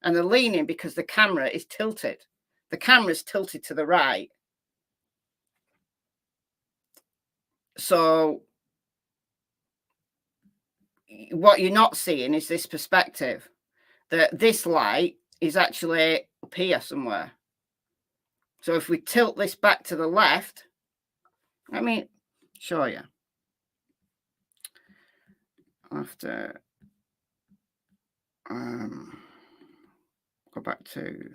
S1: and they're leaning because the camera is tilted. The camera is tilted to the right. So what you're not seeing is this perspective, that this light is actually up here somewhere. So if we tilt this back to the left, let me show you. I'll have to go back to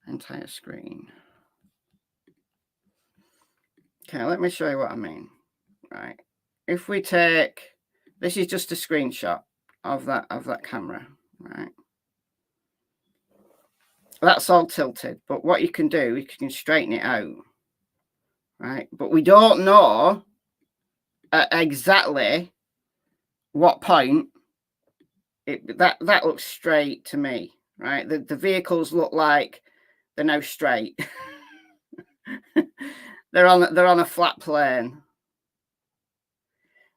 S1: entire screen. Okay, let me show you what I mean. Right. If we take, this is just a screenshot of that camera, right? That's all tilted, but what you can do, you can straighten it out, right? But we don't know exactly what point that looks straight to me, right? The vehicles look like they're now straight. they're on a flat plane.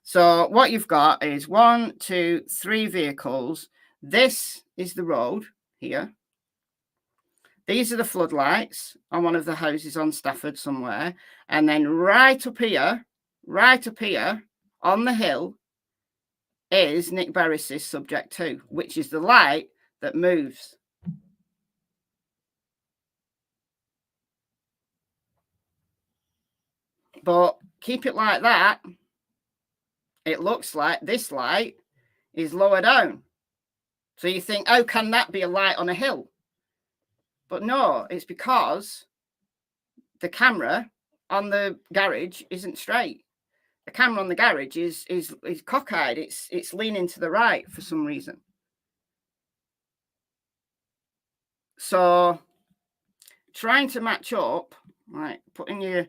S1: So what you've got is 1, 2, 3 vehicles. This is the road here. These are the floodlights on one of the houses on Stafford somewhere. And then right up here on the hill is Nick Barris's subject 2, which is the light that moves. But keep it like that. It looks like this light is lower down. So you think, how can that be a light on a hill? But no, it's because the camera on the garage isn't straight. The camera on the garage is cockeyed. It's leaning to the right for some reason. So trying to match up, right, putting your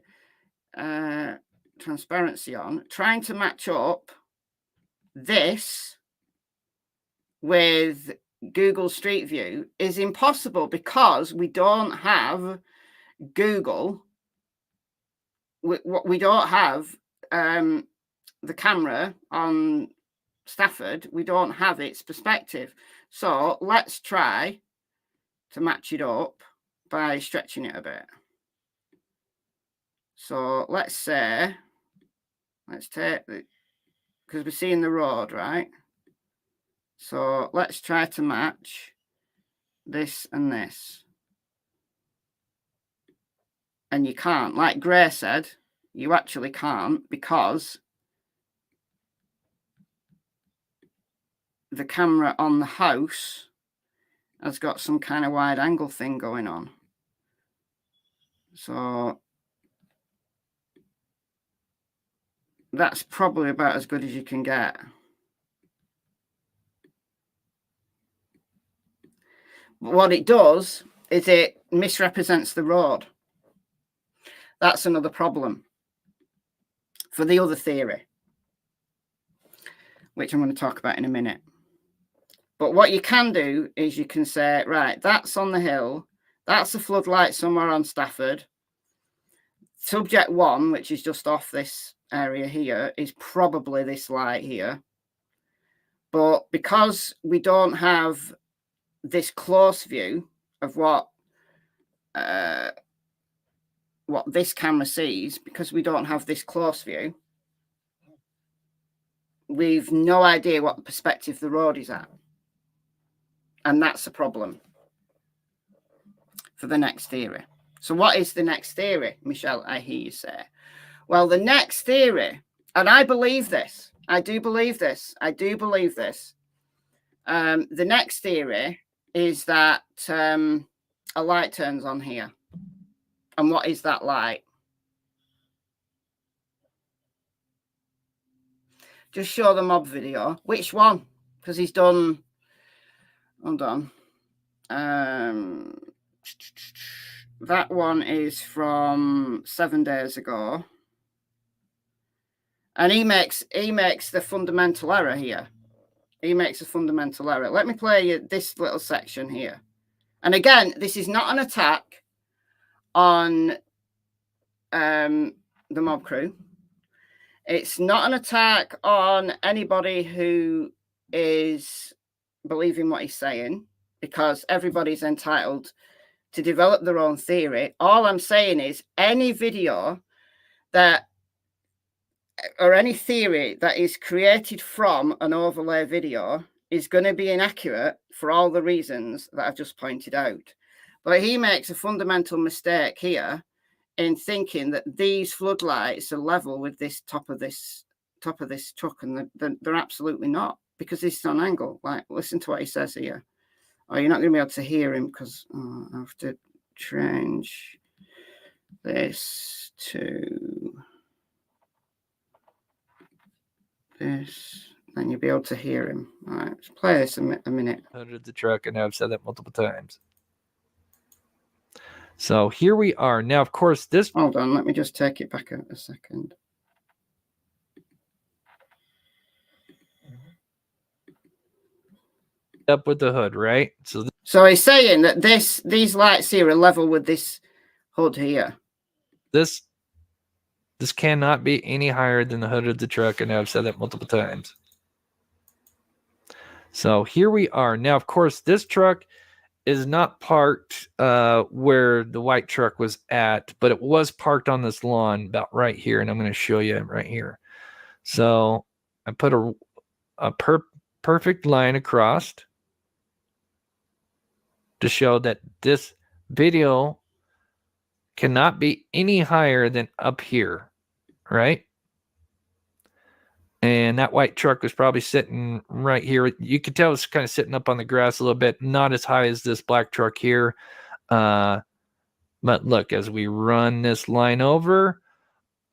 S1: transparency on, trying to match up this with Google Street View is impossible because we don't have Google. We don't have the camera on Stafford. We don't have its perspective. So let's try to match it up by stretching it a bit. So let's say, let's take the, because we're seeing the road, right? So let's try to match this and this. And you can't, like Gray said, you actually can't because the camera on the house has got some kind of wide angle thing going on. So that's probably about as good as you can get. But what it does is it misrepresents the road. That's another problem for the other theory, which I'm going to talk about in a minute. But what you can do is you can say, right, that's on the hill. That's a floodlight somewhere on Stafford. Subject 1, which is just off this area here, is probably this light here. But because we don't have this close view of what this camera sees, because we don't have this close view, we've no idea what perspective the road is at. And that's a problem for the next theory. So what is the next theory, Michelle, I hear you say? Well, the next theory, and I believe this, I do believe this. The next theory is that a light turns on here. And what is that light? Just show the mob video. Which one? Because he's done, hold on. That one is from 7 days ago. And he makes the fundamental error here. He makes a fundamental error. Let me play you this little section here. And again, this is not an attack on the mob crew. It's not an attack on anybody who is believing what he's saying, because everybody's entitled to develop their own theory. All I'm saying is any video that, or any theory that is created from an overlay video is going to be inaccurate for all the reasons that I've just pointed out. But he makes a fundamental mistake here in thinking that these floodlights are level with this top of this truck, and they're absolutely not, because this is on angle. Like, listen to what he says here. Oh, you're not going to be able to hear him because I have to change this to this. Then you'll be able to hear him. All right, let's play this a minute.
S3: Hooded the truck, and I've said that multiple times. So here we are. Now, of course, this...
S1: Hold on, let me just take it back a second.
S3: Up with the hood, right?
S1: So he's saying that these lights here are level with this hood here.
S3: This cannot be any higher than the hood of the truck, and I've said that multiple times. So here we are. Now, of course, this truck is not parked where the white truck was at, but it was parked on this lawn about right here, and I'm going to show you right here. So I put a perfect line across to show that this video cannot be any higher than up here, right? And that white truck was probably sitting right here. You could tell it's kind of sitting up on the grass a little bit, not as high as this black truck here. But look, as we run this line over,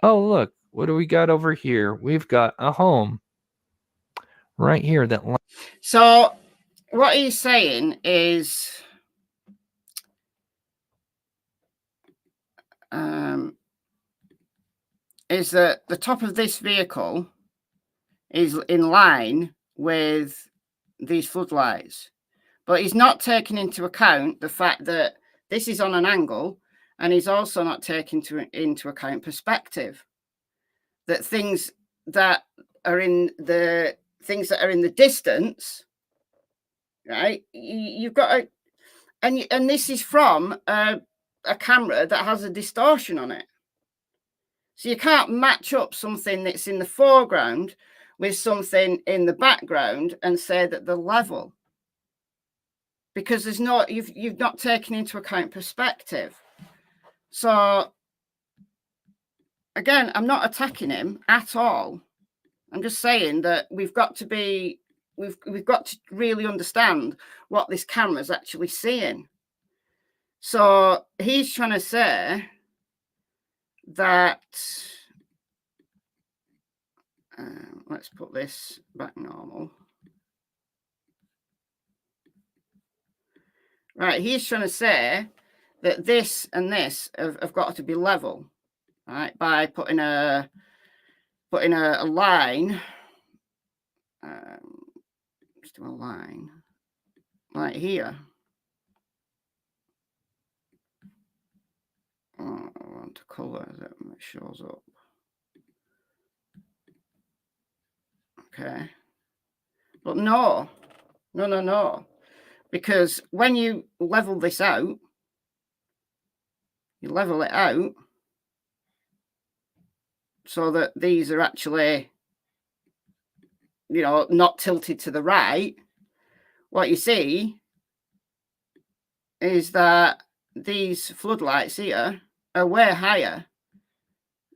S3: oh, look, what do we got over here? We've got a home right here.
S1: So what he's saying is that the top of this vehicle is in line with these floodlights, but he's not taking into account the fact that this is on an angle, and he's also not taking into account perspective, that things that are in the distance, right? You've got a, and this is from a camera that has a distortion on it. So you can't match up something that's in the foreground with something in the background and say that they're level, because there's not, you've not taken into account perspective. So again, I'm not attacking him at all. I'm just saying that we've got to be we've got to really understand what this camera is actually seeing. So he's trying to say that let's put this back normal. Right, he's trying to say that this and this have got to be level, right? By putting a line, just do a line right here. Oh, I want a colour that shows up. Okay, but no, because when you level this out, you level it out so that these are actually, you know, not tilted to the right. What you see is that these floodlights here are way higher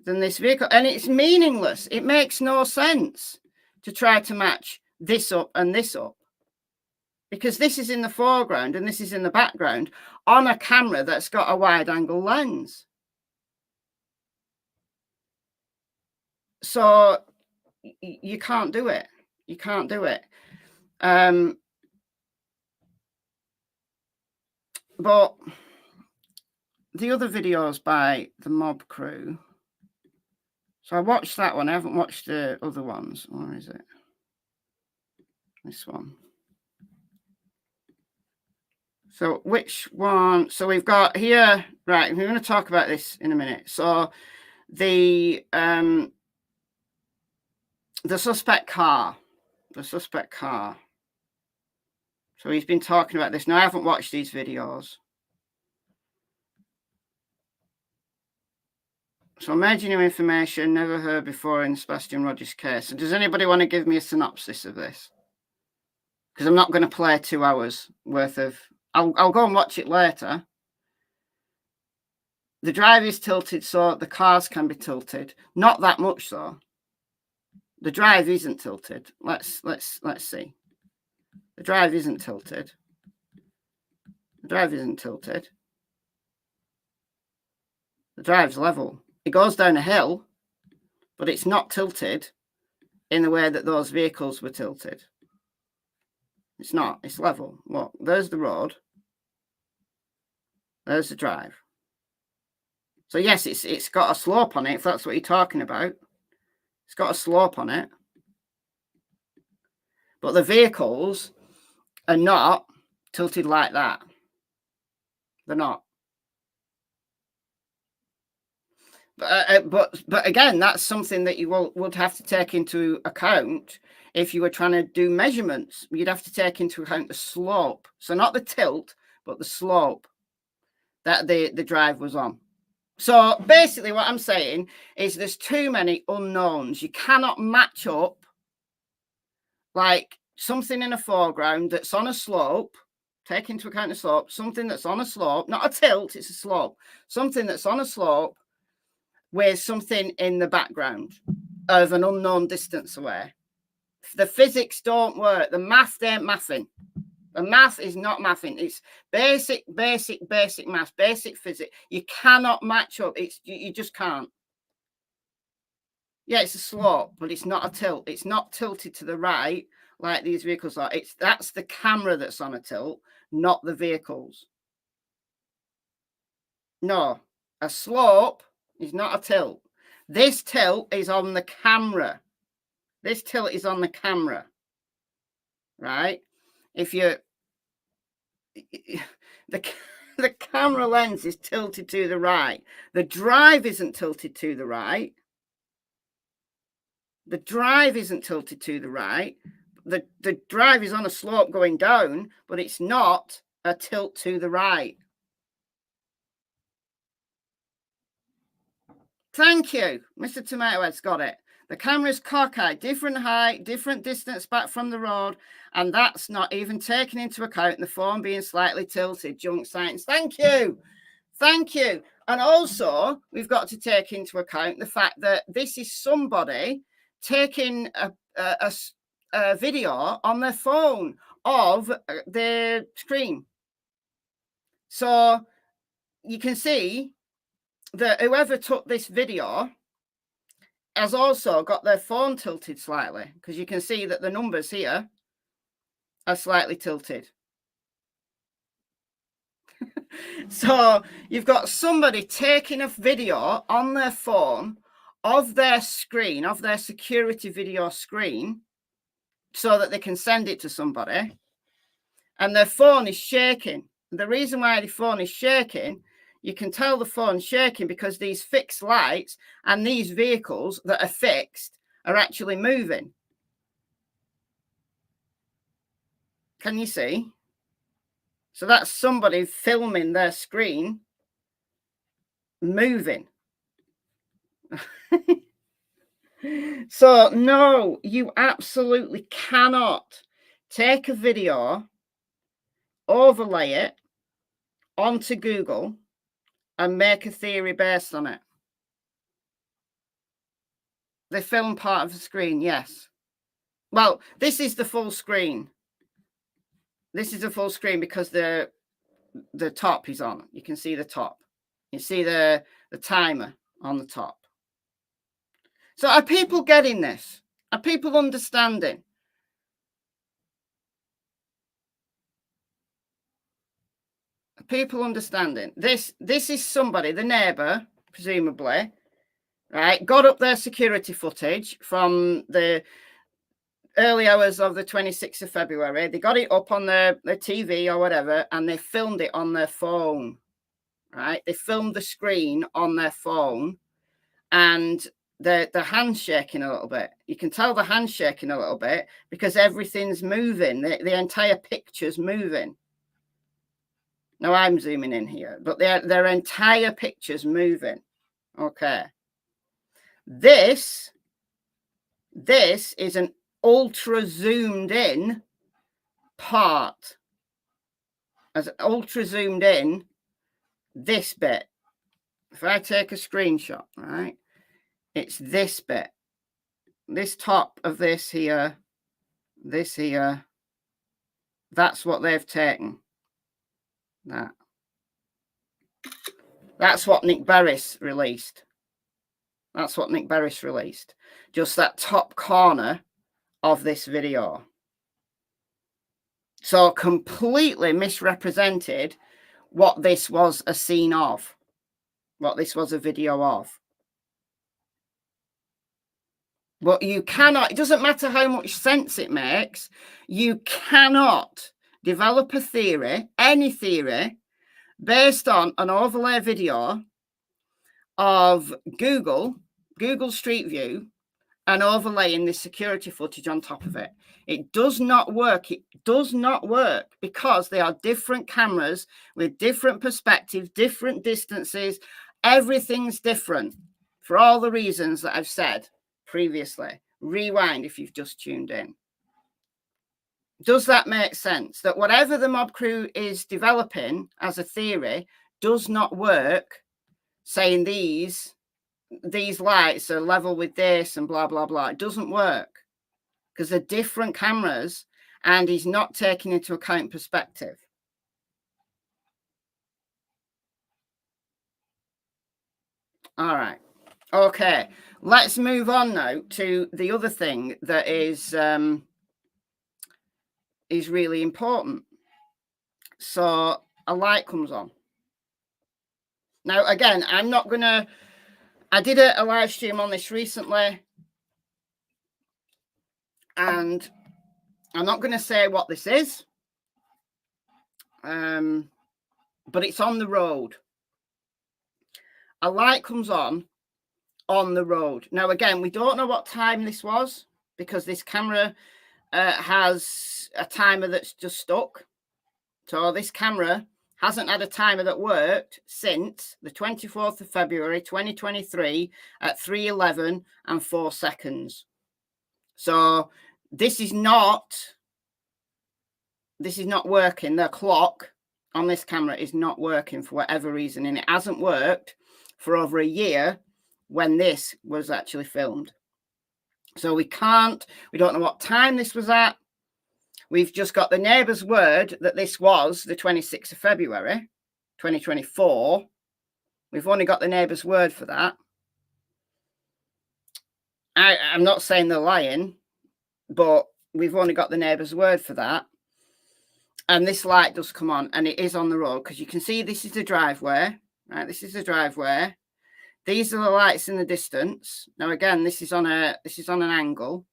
S1: than this vehicle, and it's meaningless. It makes no sense to try to match this up and this up, because this is in the foreground and this is in the background on a camera that's got a wide angle lens. So you can't do it. You can't do it. But the other videos by the Mob Crew, so I watched that one. I haven't watched the other ones. Where is it? This one. So which one? So we've got here, right, we're going to talk about this in a minute. So the suspect car. So he's been talking about this. Now, I haven't watched these videos. So major new information, never heard before in the Sebastian Rogers case. So does anybody want to give me a synopsis of this? Because I'm not going to play 2 hours worth of... I'll go and watch it later. The drive is tilted so the cars can be tilted. Not that much though. The drive isn't tilted. Let's see. The drive isn't tilted. The drive isn't tilted. The drive's level. It goes down a hill, but it's not tilted in the way that those vehicles were tilted. It's not. It's level. Look, there's the road. There's the drive. So yes, it's got a slope on it, if that's what you're talking about. It's got a slope on it. But the vehicles are not tilted like that. They're not. But again, that's something that you would have to take into account if you were trying to do measurements. You'd have to take into account the slope. So not the tilt, but the slope that the drive was on. So basically what I'm saying is there's too many unknowns. You cannot match up like something in a foreground that's on a slope, take into account the slope, something that's on a slope, not a tilt, it's a slope, something that's on a slope with something in the background of an unknown distance away. The physics don't work. The math ain't mathing. The math is not mathing. It's basic math, basic physics. You cannot match up. You just can't. Yeah, it's a slope, but it's not a tilt. It's not tilted to the right like these vehicles are. That's the camera that's on a tilt, not the vehicles. No, a slope is not a tilt. This tilt is on the camera. This tilt is on the camera, right? If you the camera lens is tilted to the right. The drive isn't tilted to the right. The drive isn't tilted to the right. The drive is on a slope going down, but it's not a tilt to the right. Thank you. Mr. Tomato Head's got it. The camera's cockeyed, different height, different distance back from the road, and that's not even taking into account the phone being slightly tilted. Junk science. Thank you. Thank you. And also, we've got to take into account the fact that this is somebody taking video on their phone of the screen. So you can see that whoever took this video has also got their phone tilted slightly, because you can see that the numbers here are slightly tilted. So you've got somebody taking a video on their phone of their screen, of their security video screen, so that they can send it to somebody, and their phone is shaking. The reason why the phone is shaking, you can tell the phone's shaking because these fixed lights and these vehicles that are fixed are actually moving. Can you see? So that's somebody filming their screen moving. So no, you absolutely cannot take a video, overlay it onto Google and make a theory based on it. They film part of the screen, yes. Well, this is the full screen. This is a full screen because the top is on. You can see the top. You see the timer on the top. So are people getting this? Are people understanding? Are people understanding? This is somebody, the neighbour, presumably, right, got up their security footage from the early hours of the 26th of February. They got it up on their TV or whatever, and they filmed it on their phone, right? They filmed the screen on their phone, and the hand's shaking a little bit. You can tell the hand's shaking a little bit because everything's moving. The entire picture's moving. Now I'm zooming in here, but their entire picture's moving. Okay. This is an ultra zoomed in part. As ultra zoomed in, this bit. If I take a screenshot, right, it's this bit. This top of this here, that's what they've taken. That's what Nick Barris released. That's what Nick Barris released. Just that top corner of this video. So completely misrepresented what this was a scene of, what this was a video of. But you cannot, it doesn't matter how much sense it makes, you cannot develop a theory, any theory, based on an overlay video of Google Street View, and overlaying this security footage on top of it. It does not work. It does not work because they are different cameras with different perspectives, different distances. Everything's different for all the reasons that I've said previously. Rewind if you've just tuned in. Does that make sense? That whatever the mob crew is developing as a theory does not work, saying these lights are level with this and blah, blah, blah. It doesn't work because they're different cameras and he's not taking into account perspective. All right. Okay. Let's move on now to the other thing that is really important. So a light comes on. Now, again, I'm not going to, I did a live stream on this recently, and I'm not going to say what this is, but it's on the road. A light comes on the road. Now, again, we don't know what time this was because this camera has a timer that's just stuck. So this camera hasn't had a timer that worked since the 24th of February, 2023 at 3:11 and 4 seconds. So this is not working. The clock on this camera is not working for whatever reason, and it hasn't worked for over a year when this was actually filmed. So we don't know what time this was at. We've just got the neighbour's word that this was the 26th of February, 2024. We've only got the neighbour's word for that. I'm not saying they're lying, but we've only got the neighbour's word for that. And this light does come on, and it is on the road, because you can see this is the driveway, right? This is the driveway. These are the lights in the distance. Now, again, this is on an angle.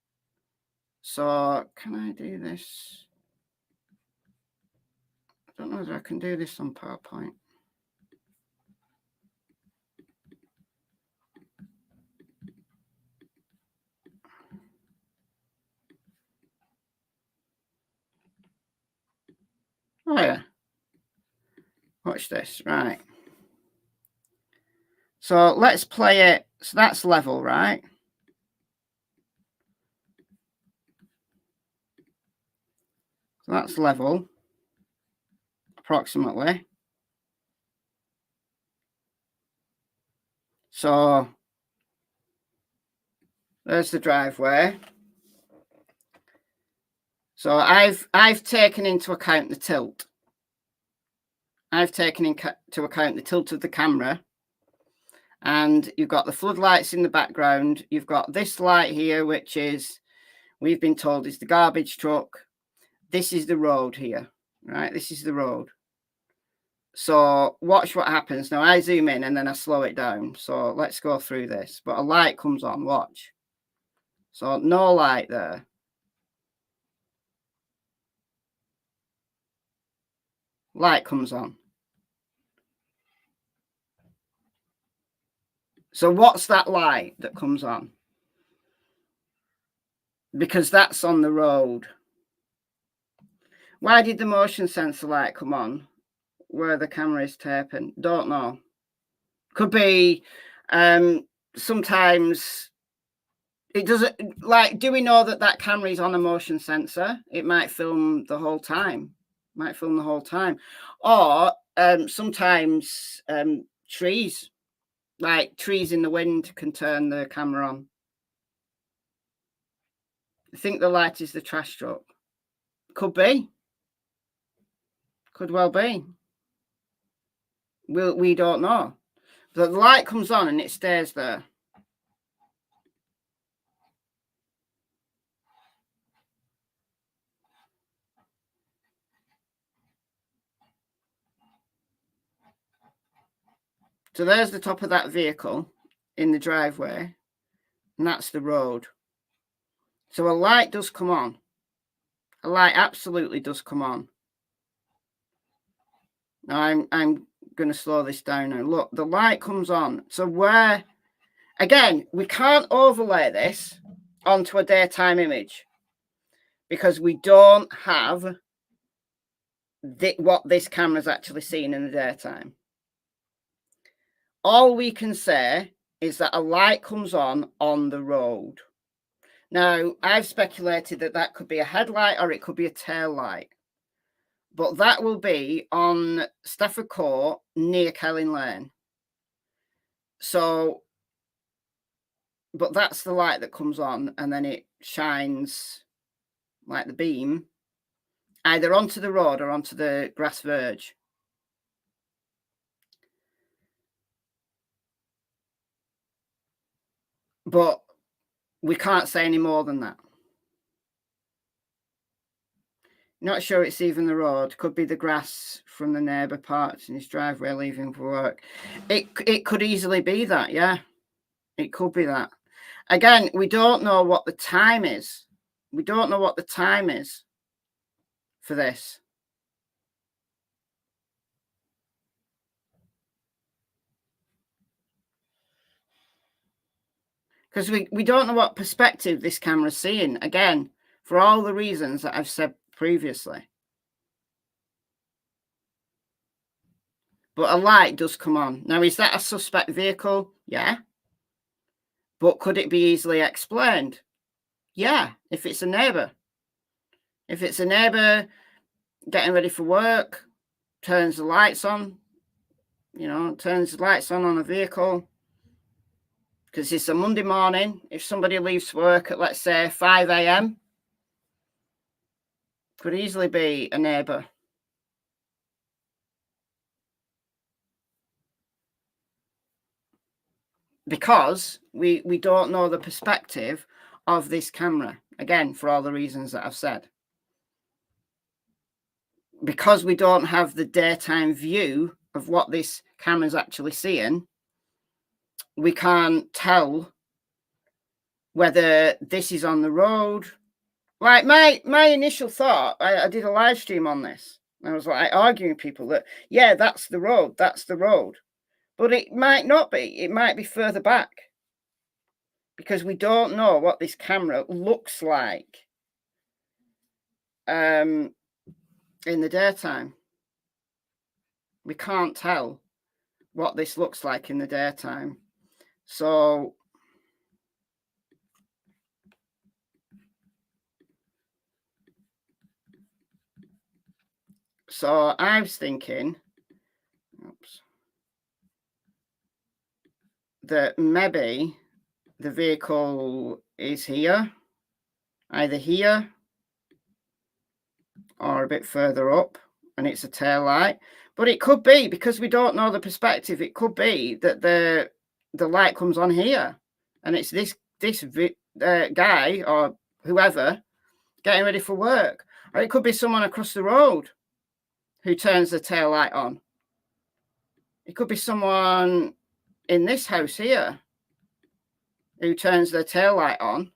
S1: So can I do this? I don't know whether I can do this on PowerPoint. Oh, yeah. Watch this. Right. So let's play it. So that's level, right? So that's level, approximately. So there's the driveway. So I've taken into account the tilt. I've taken into account the tilt of the camera. And you've got the floodlights in the background. You've got this light here, which is, we've been told, is the garbage truck. This is the road here, right? This is the road. So watch what happens. Now I zoom in and then I slow it down. So let's go through this. But a light comes on, watch. So no light there. Light comes on. So what's that light that comes on? Because that's on the road. Why did the motion sensor light come on where the camera is taping? Don't know. Could be sometimes it doesn't, like, do we know that camera is on a motion sensor? It might film the whole time. Or sometimes trees, like trees in the wind, can turn the camera on. I think the light is the trash truck. Could be. Could well be. We don't know. The light comes on and it stays there. So there's the top of that vehicle in the driveway, and that's the road. So a light does come on. A light absolutely does come on. Now I'm going to slow this down now. Look, the light comes on. So where, again, we can't overlay this onto a daytime image because we don't have what this camera's actually seen in the daytime. All we can say is that a light comes on the road. Now, I've speculated that could be a headlight or it could be a tail light. But that will be on Stafford Court near Kelling Lane. So, but that's the light that comes on and then it shines like the beam either onto the road or onto the grass verge. But we can't say any more than that. Not sure it's even the road. Could be the grass from the neighbour parked in his driveway leaving for work. It could easily be that, yeah. It could be that. Again, we don't know what the time is. We don't know what the time is for this. Because we don't know what perspective this camera's seeing. Again, for all the reasons that I've said previously. But a light does come on. Now, is that a suspect vehicle? Yeah. But could it be easily explained? Yeah, if it's a neighbour. If it's a neighbour getting ready for work, turns the lights on, turns the lights on a vehicle, because it's a Monday morning. If somebody leaves work at, let's say, 5 a.m, could easily be a neighbour. Because we don't know the perspective of this camera. Again, for all the reasons that I've said. Because we don't have the daytime view of what this camera's actually seeing, we can't tell whether this is on the road. Like my initial thought, I did a live stream on this. I was like arguing with people that, yeah, that's the road, that's the road. But it might not be. It might be further back. Because we don't know what this camera looks like in the daytime. We can't tell what this looks like in the daytime. So I was thinking that maybe the vehicle is here, either here or a bit further up, and it's a tail light. But it could be, because we don't know the perspective, it could be that the light comes on here, and it's this guy or whoever getting ready for work. Or it could be someone across the road who turns the tail light on. It could be someone in this house here who turns their tail light on.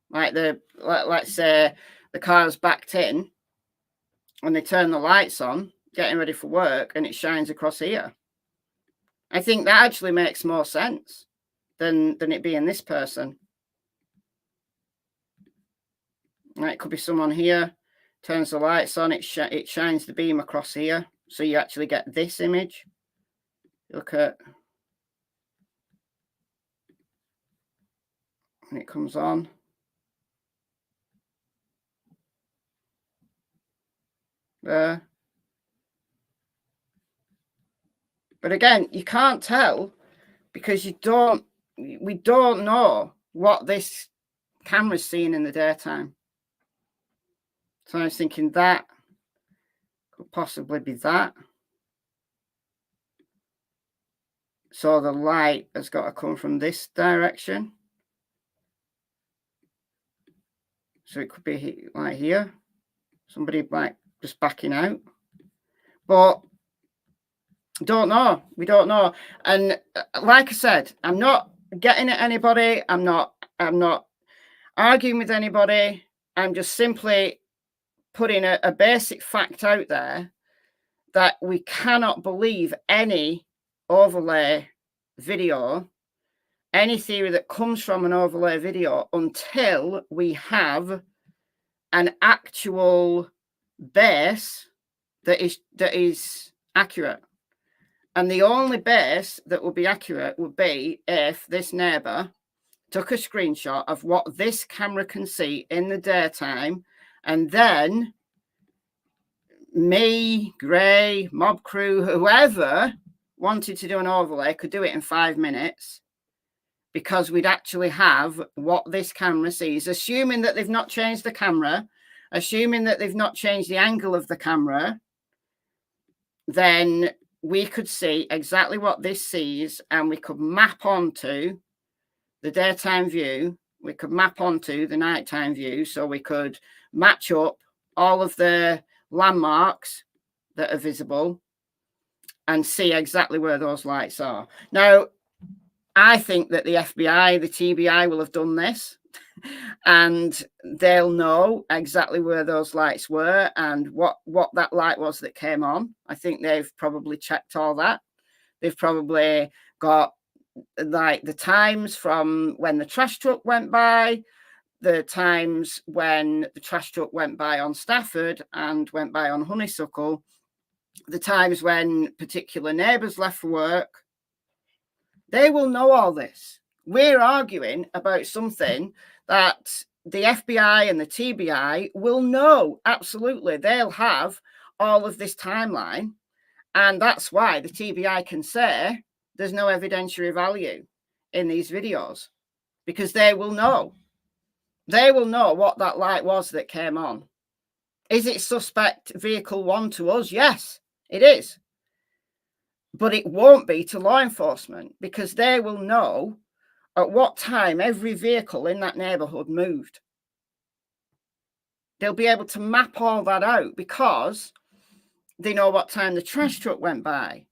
S1: Like let's say the car's backed in and they turn the lights on, getting ready for work, and it shines across here. I think that actually makes more sense than it being this person. Like, it could be someone here, turns the lights on, it shines the beam across here, so you actually get this image. Look at, when it comes on. There. But again, you can't tell because we don't know what this camera's seeing in the daytime. So I was thinking that could possibly be that. So the light has got to come from this direction. So it could be like here. Somebody like just backing out. But don't know. We don't know. And like I said, I'm not getting at anybody. I'm not arguing with anybody. I'm just simply putting a basic fact out there that we cannot believe any overlay video, any theory that comes from an overlay video, until we have an actual base that is accurate. And the only base that would be accurate would be if this neighbour took a screenshot of what this camera can see in the daytime, and then me, Gray, Mob Crew, whoever wanted to do an overlay could do it in 5 minutes, because we'd actually have what this camera sees, assuming that they've not changed the camera, assuming that they've not changed the angle of the camera. Then we could see exactly what this sees, and we could map onto the daytime view. We could map onto the nighttime view, so we could match up all of the landmarks that are visible and see exactly where those lights are. Now, I think that the FBI, the TBI will have done this, and they'll know exactly where those lights were and what that light was that came on. I think they've probably checked all that. They've probably got like the times from when the trash truck went by, the times when the trash truck went by on Stafford and went by on Honeysuckle, the times when particular neighbours left for work. They will know all this. We're arguing about something that the FBI and the TBI will know. Absolutely. They'll have all of this timeline. And that's why the TBI can say there's no evidentiary value in these videos, because they will know. They will know what that light was that came on. Is it suspect vehicle 1 to us? Yes, it is. But it won't be to law enforcement, because they will know at what time every vehicle in that neighborhood moved. They'll be able to map all that out because they know what time the trash truck went by.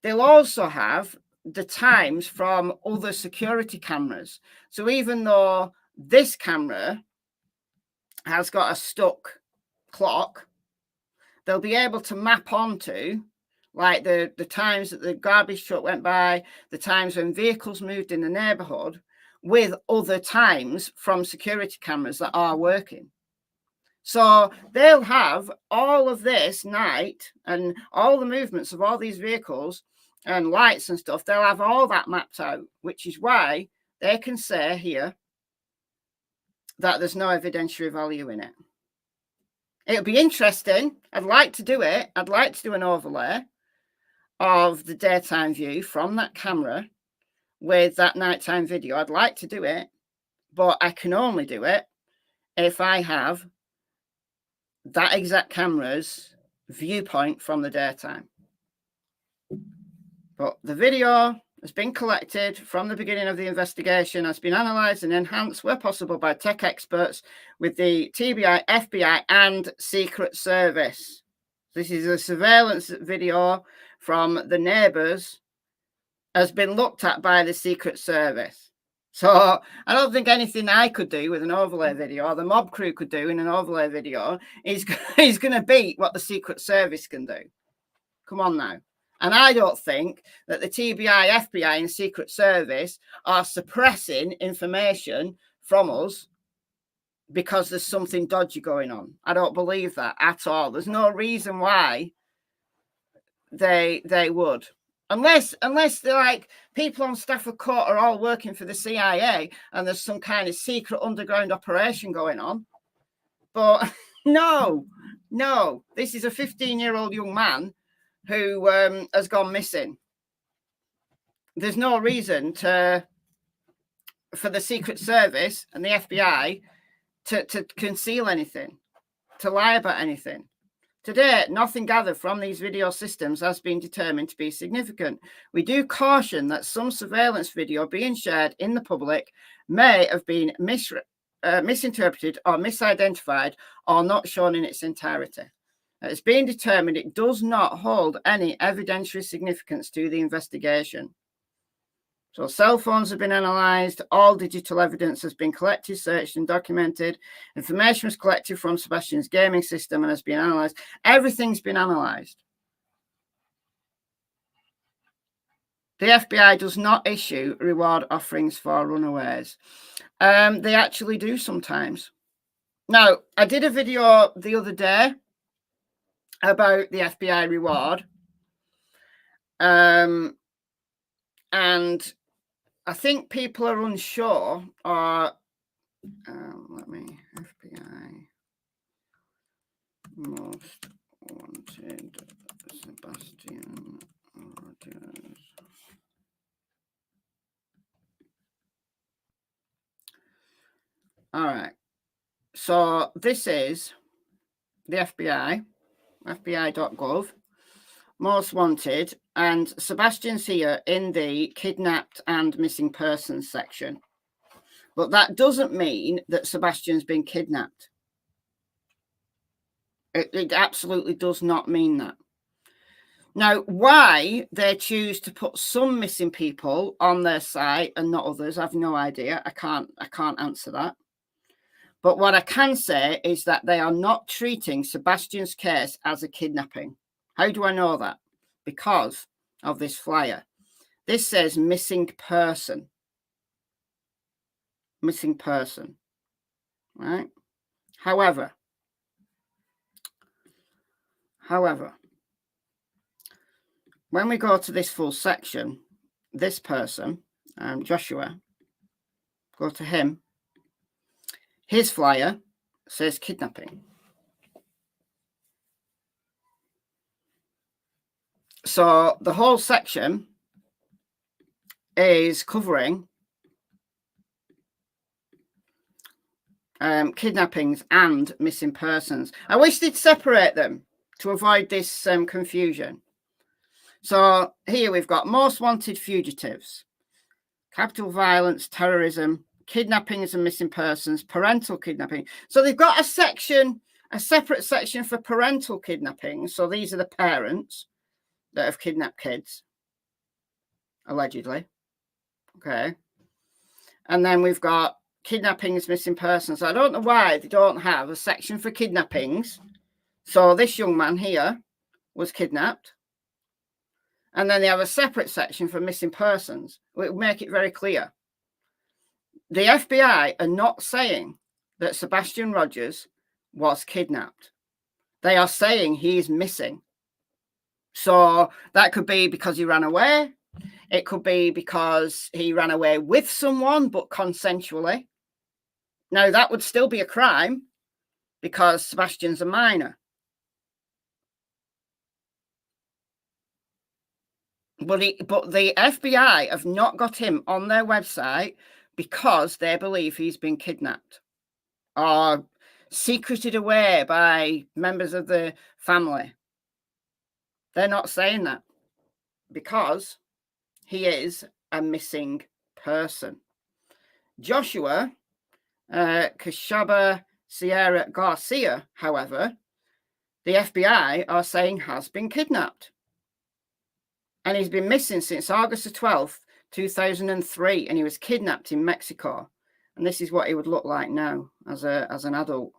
S1: They'll also have the times from other security cameras. So even though this camera has got a stuck clock, they'll be able to map onto like the times that the garbage truck went by, the times when vehicles moved in the neighborhood, with other times from security cameras that are working. So they'll have all of this night and all the movements of all these vehicles and lights and stuff. They'll have all that mapped out, which is why they can say here that there's no evidentiary value in it. It'll be interesting. I'd like to do it. I'd like to do an overlay of the daytime view from that camera with that nighttime video. I'd like to do it, but I can only do it if I have that exact camera's viewpoint from the daytime. But the video has been collected from the beginning of the investigation, has been analysed and enhanced where possible by tech experts with the TBI, FBI and Secret Service. This is a surveillance video from the neighbours, has been looked at by the Secret Service. So I don't think anything I could do with an overlay video or the mob crew could do in an overlay video is going to beat what the Secret Service can do. Come on now. And I don't think that the TBI, FBI and Secret Service are suppressing information from us because there's something dodgy going on. I don't believe that at all. There's no reason why they would. Unless they're like people on Stafford Court are all working for the CIA and there's some kind of secret underground operation going on. But no, this is a 15-year-old young man who has gone missing. There's no reason for the Secret Service and the FBI to conceal anything, to lie about anything. To date, nothing gathered from these video systems has been determined to be significant. We do caution that some surveillance video being shared in the public may have been misinterpreted or misidentified or not shown in its entirety. It's been determined it does not hold any evidentiary significance to the investigation. So cell phones have been analysed, all digital evidence has been collected, searched and documented. Information was collected from Sebastian's gaming system and has been analysed. Everything's been analysed. The FBI does not issue reward offerings for runaways. They actually do sometimes. Now, I did a video the other day about the FBI reward. And I think people are unsure, or FBI most wanted Sebastian Rogers. All right. So this is the FBI, FBI.gov. Most wanted, and Sebastian's here in the kidnapped and missing persons section. But that doesn't mean that Sebastian's been kidnapped. It absolutely does not mean that. Now, why they choose to put some missing people on their site and not others, I've no idea. I can't answer that. But what I can say is that they are not treating Sebastian's case as a kidnapping. How do I know that? Because of this flyer. This says missing person. Missing person. Right? However, when we go to this full section, this person, Joshua, go to him. His flyer says kidnapping. So the whole section is covering kidnappings and missing persons. I wish they'd separate them to avoid this confusion. So here we've got most wanted fugitives, capital violence, terrorism, kidnappings and missing persons, parental kidnapping. So they've got a section, a separate section for parental kidnapping. So these are the parents that have kidnapped kids, allegedly. Okay. And then we've got kidnappings, missing persons. I don't know why they don't have a section for kidnappings. So this young man here was kidnapped. And then they have a separate section for missing persons. It would make it very clear. The FBI are not saying that Sebastian Rogers was kidnapped. They are saying he is missing. So that could be because he ran away. It could be because he ran away with someone, but consensually. Now, that would still be a crime because Sebastian's a minor. But the FBI have not got him on their website because they believe he's been kidnapped or secreted away by members of the family. They're not saying that because he is a missing person. Joshua Kashaba Sierra Garcia, however, the FBI are saying has been kidnapped. And he's been missing since August the 12th, 2003, and he was kidnapped in Mexico. And this is what he would look like now as an adult.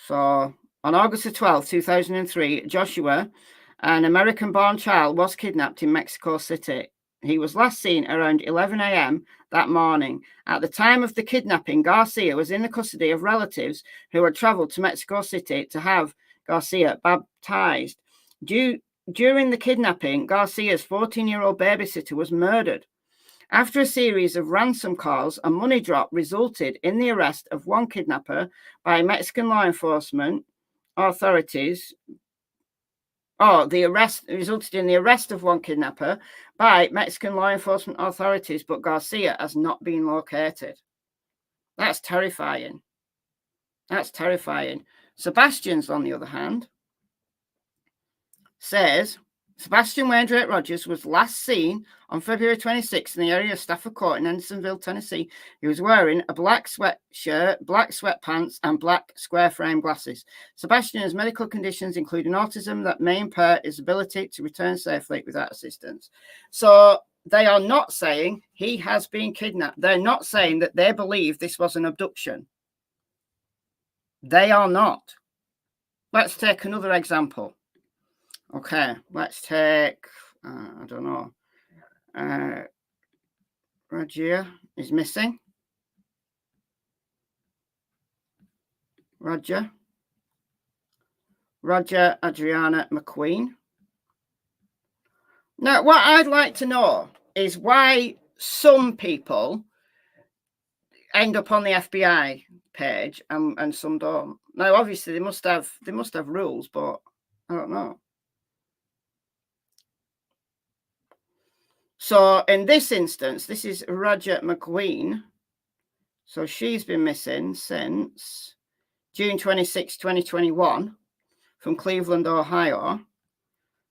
S1: So on August the 12th, 2003, Joshua, an American-born child, was kidnapped in Mexico City. He was last seen around 11 a.m. that morning. At the time of the kidnapping, Garcia was in the custody of relatives who had traveled to Mexico City to have Garcia baptized. During the kidnapping, Garcia's 14-year-old babysitter was murdered. After a series of ransom calls, a money drop resulted in the arrest of one kidnapper by Mexican law enforcement authorities. The arrest resulted in the arrest of one kidnapper by Mexican law enforcement authorities, but Garcia has not been located. That's terrifying. That's terrifying. Sebastian's, on the other hand, says Sebastian Wainwright Rogers was last seen on February 26th in the area of Stafford Court in Hendersonville, Tennessee. He was wearing a black sweatshirt, black sweatpants, and black square frame glasses. Sebastian has medical conditions, including autism, that may impair his ability to return safely without assistance. So they are not saying he has been kidnapped. They're not saying that they believe this was an abduction. They are not. Let's take another example. Okay, let's take, I don't know, Roger is missing. Roger Adriana McQueen. Now, what I'd like to know is why some people end up on the FBI page and some don't. Now, obviously, they must have rules, but I don't know. So in this instance, this is Roger McQueen. So she's been missing since June 26, 2021 from Cleveland, Ohio.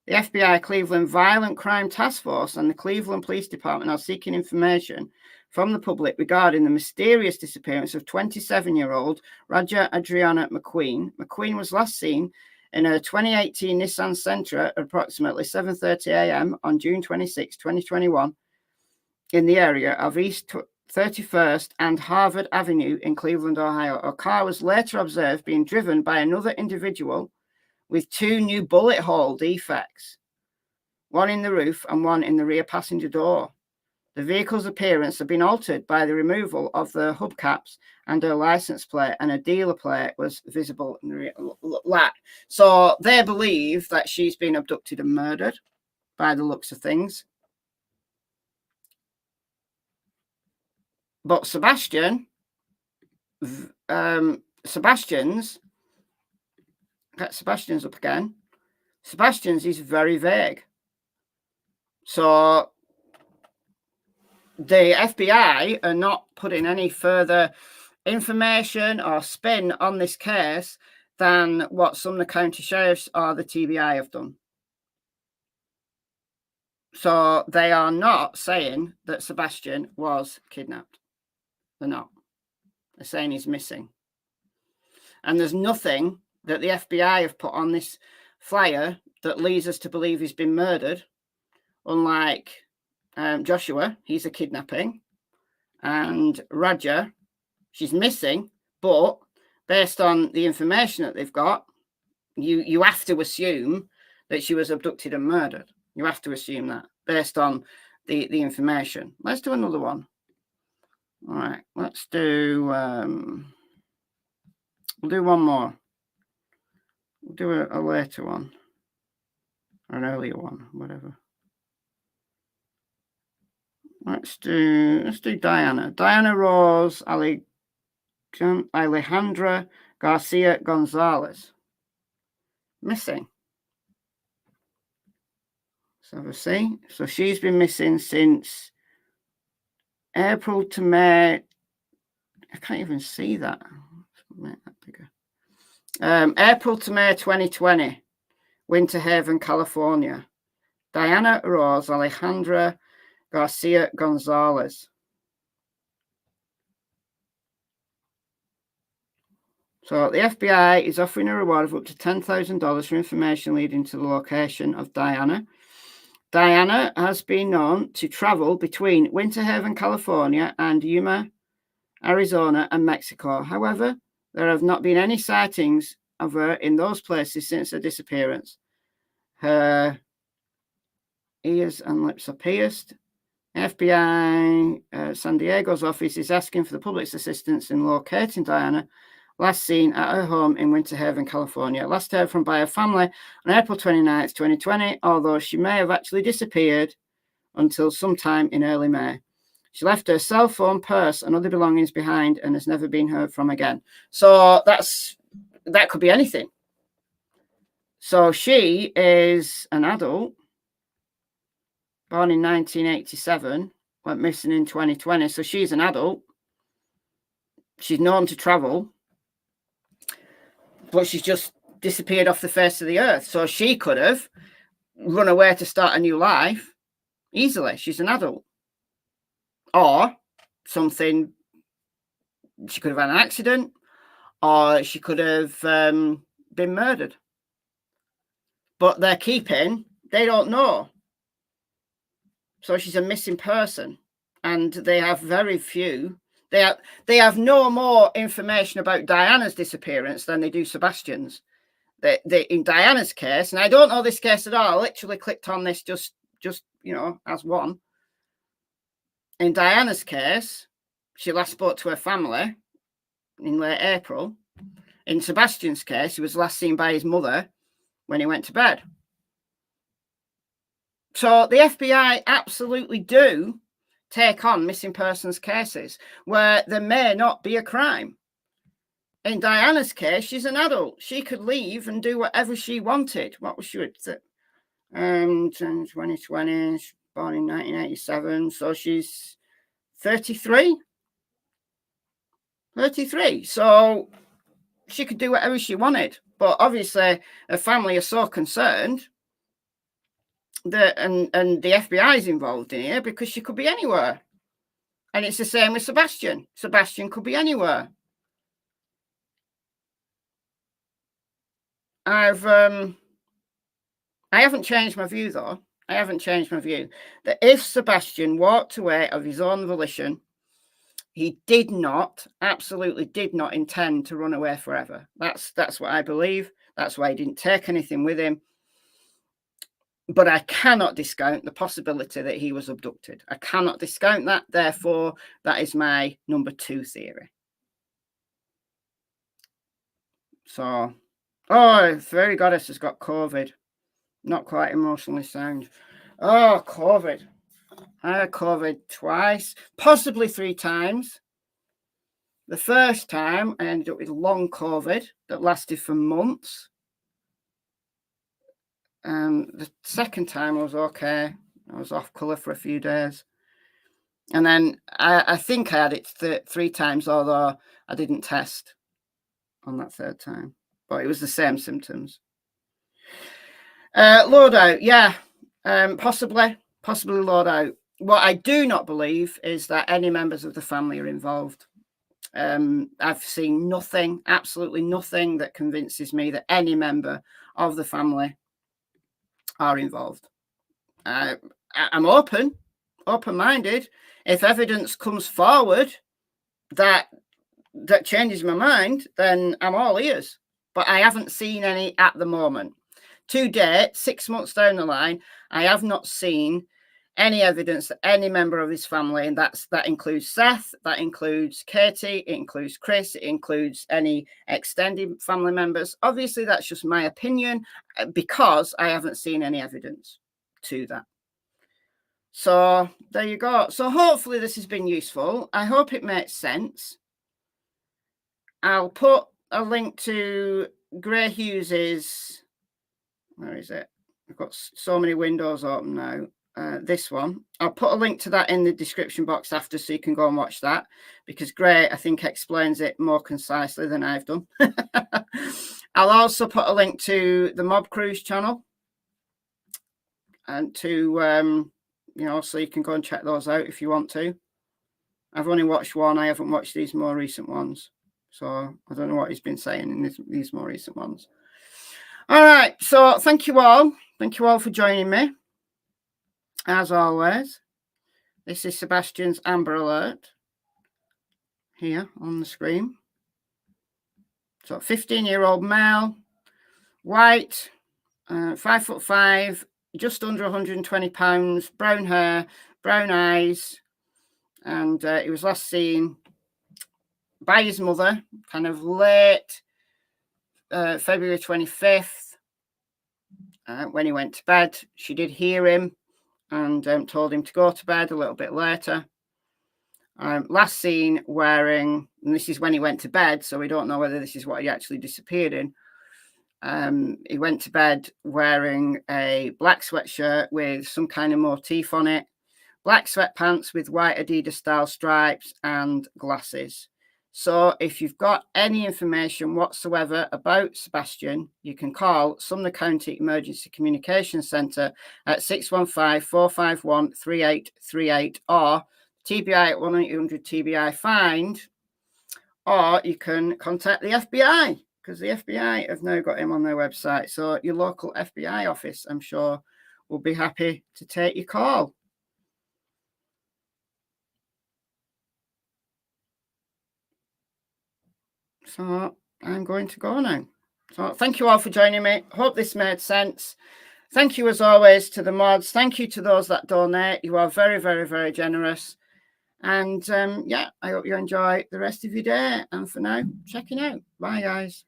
S1: The FBI Cleveland Violent Crime Task Force and the Cleveland Police Department are seeking information from the public regarding the mysterious disappearance of 27-year-old Roger Adriana McQueen. McQueen was last seen in a 2018 Nissan Sentra at approximately 7:30 a.m. on June 26, 2021, in the area of East 31st and Harvard Avenue in Cleveland, Ohio. A car was later observed being driven by another individual with two new bullet hole defects, one in the roof and one in the rear passenger door. The vehicle's appearance had been altered by the removal of the hubcaps and a license plate, and a dealer plate was visible in the rear. So they believe that she's been abducted and murdered by the looks of things. But Sebastian's up again. Sebastian's is very vague. So the FBI are not putting any further information or spin on this case than what some of the county sheriffs or the TBI have done. So they are not saying that Sebastian was kidnapped. They're not. They're saying he's missing. And there's nothing that the FBI have put on this flyer that leads us to believe he's been murdered. Unlike Joshua, he's a kidnapping. And Roger, she's missing. But based on the information that they've got, you have to assume that she was abducted and murdered. You have to assume that based on the information. Let's do another one. All right, let's do, we'll do one more. We'll do a later one, or an earlier one, whatever. Let's do Diana. Diana Rose Alejandra Garcia Gonzalez. Missing. So we'll see. So she's been missing since April to May. I can't even see that. Let's make that bigger. April to May 2020, Winter Haven, California. Diana Rose Alejandra Garcia Gonzalez. So the FBI is offering a reward of up to $10,000 for information leading to the location of Diana. Diana has been known to travel between Winter Haven, California and Yuma, Arizona and Mexico. However, there have not been any sightings of her in those places since her disappearance. Her ears and lips are pierced. FBI San Diego's office is asking for the public's assistance in locating Diana, last seen at her home in Winter Haven, California. Last heard from by her family on April 29th, 2020, although she may have actually disappeared until sometime in early May. She left her cell phone, purse, and other belongings behind and has never been heard from again. So that could be anything. So she is an adult, born in 1987, went missing in 2020. So she's an adult. She's known to travel, but she's just disappeared off the face of the earth. So she could have run away to start a new life easily. She's an adult. Or something, she could have had an accident, or she could have been murdered. But they're keeping, they don't know. So she's a missing person. And they have very few. They have no more information about Diana's disappearance than they do Sebastian's. In Diana's case, and I don't know this case at all, I literally clicked on this just as one. In Diana's case, she last spoke to her family in late April. In Sebastian's case, he was last seen by his mother when he went to bed. So the FBI absolutely do take on missing persons cases where there may not be a crime. In Diana's case, she's an adult. She could leave and do whatever she wanted. What was she? 2020, she's born in 1987, so she's 33. 33. So she could do whatever she wanted. But obviously, her family are so concerned that, and the FBI is involved in here because she could be anywhere. And it's the same with Sebastian. Sebastian could be anywhere. I haven't changed my view, though. I haven't changed my view that if Sebastian walked away of his own volition, he absolutely did not intend to run away forever. That's what I believe. That's why he didn't take anything with him. But I cannot discount the possibility that he was abducted. I cannot discount that. Therefore, that is my number 2 theory. So, Fairy Goddess has got COVID. Not quite emotionally sound. Oh, COVID. I had COVID twice, possibly 3 times. The first time, I ended up with long COVID that lasted for months. The second time I was okay. I was off colour for a few days. And then I think I had it 3 times, although I didn't test on that 3rd time. But it was the same symptoms. Loadout, yeah. Possibly loadout. What I do not believe is that any members of the family are involved. I've seen nothing, absolutely nothing that convinces me that any member of the family are involved. I'm open-minded. If evidence comes forward that changes my mind, then I'm all ears. But I haven't seen any at the moment. To date, 6 months down the line, I have not seen any evidence that any member of his family, and that includes Seth, that includes Katie, it includes Chris, it includes any extended family members. Obviously, that's just my opinion because I haven't seen any evidence to that. So there you go. So hopefully this has been useful. I hope it makes sense. I'll put a link to Gray Hughes's, where is it? I've got so many windows open now. This one. I'll put a link to that in the description box after, so you can go and watch that, because Gray, I think, explains it more concisely than I've done. I'll also put a link to the Mob Cruise channel, and to so you can go and check those out if you want to. I've only watched one. I haven't watched these more recent ones, so I don't know what he's been saying in these more recent ones. All right, so thank you all for joining me. As always, this is Sebastian's Amber Alert here on the screen. So 15-year-old male, white, 5'5", just under 120 pounds, brown hair, brown eyes, and he was last seen by his mother kind of late February 25th when he went to bed. She did hear him and told him to go to bed a little bit later. Last seen wearing, and this is when he went to bed, so we don't know whether this is what he actually disappeared in. He went to bed wearing a black sweatshirt with some kind of motif on it, black sweatpants with white Adidas style stripes, and glasses. So if you've got any information whatsoever about Sebastian, you can call Sumner County Emergency Communications Centre at 615-451-3838 or TBI at 1-800-TBI-FIND, or you can contact the FBI, because the FBI have now got him on their website. So your local FBI office, I'm sure, will be happy to take your call. So I'm going to go now. So thank you all for joining me. Hope this made sense. Thank you, as always, to the mods. Thank you to those that donate. You are very, very, very generous. And yeah, I hope you enjoy the rest of your day. And for now, checking out. Bye, guys.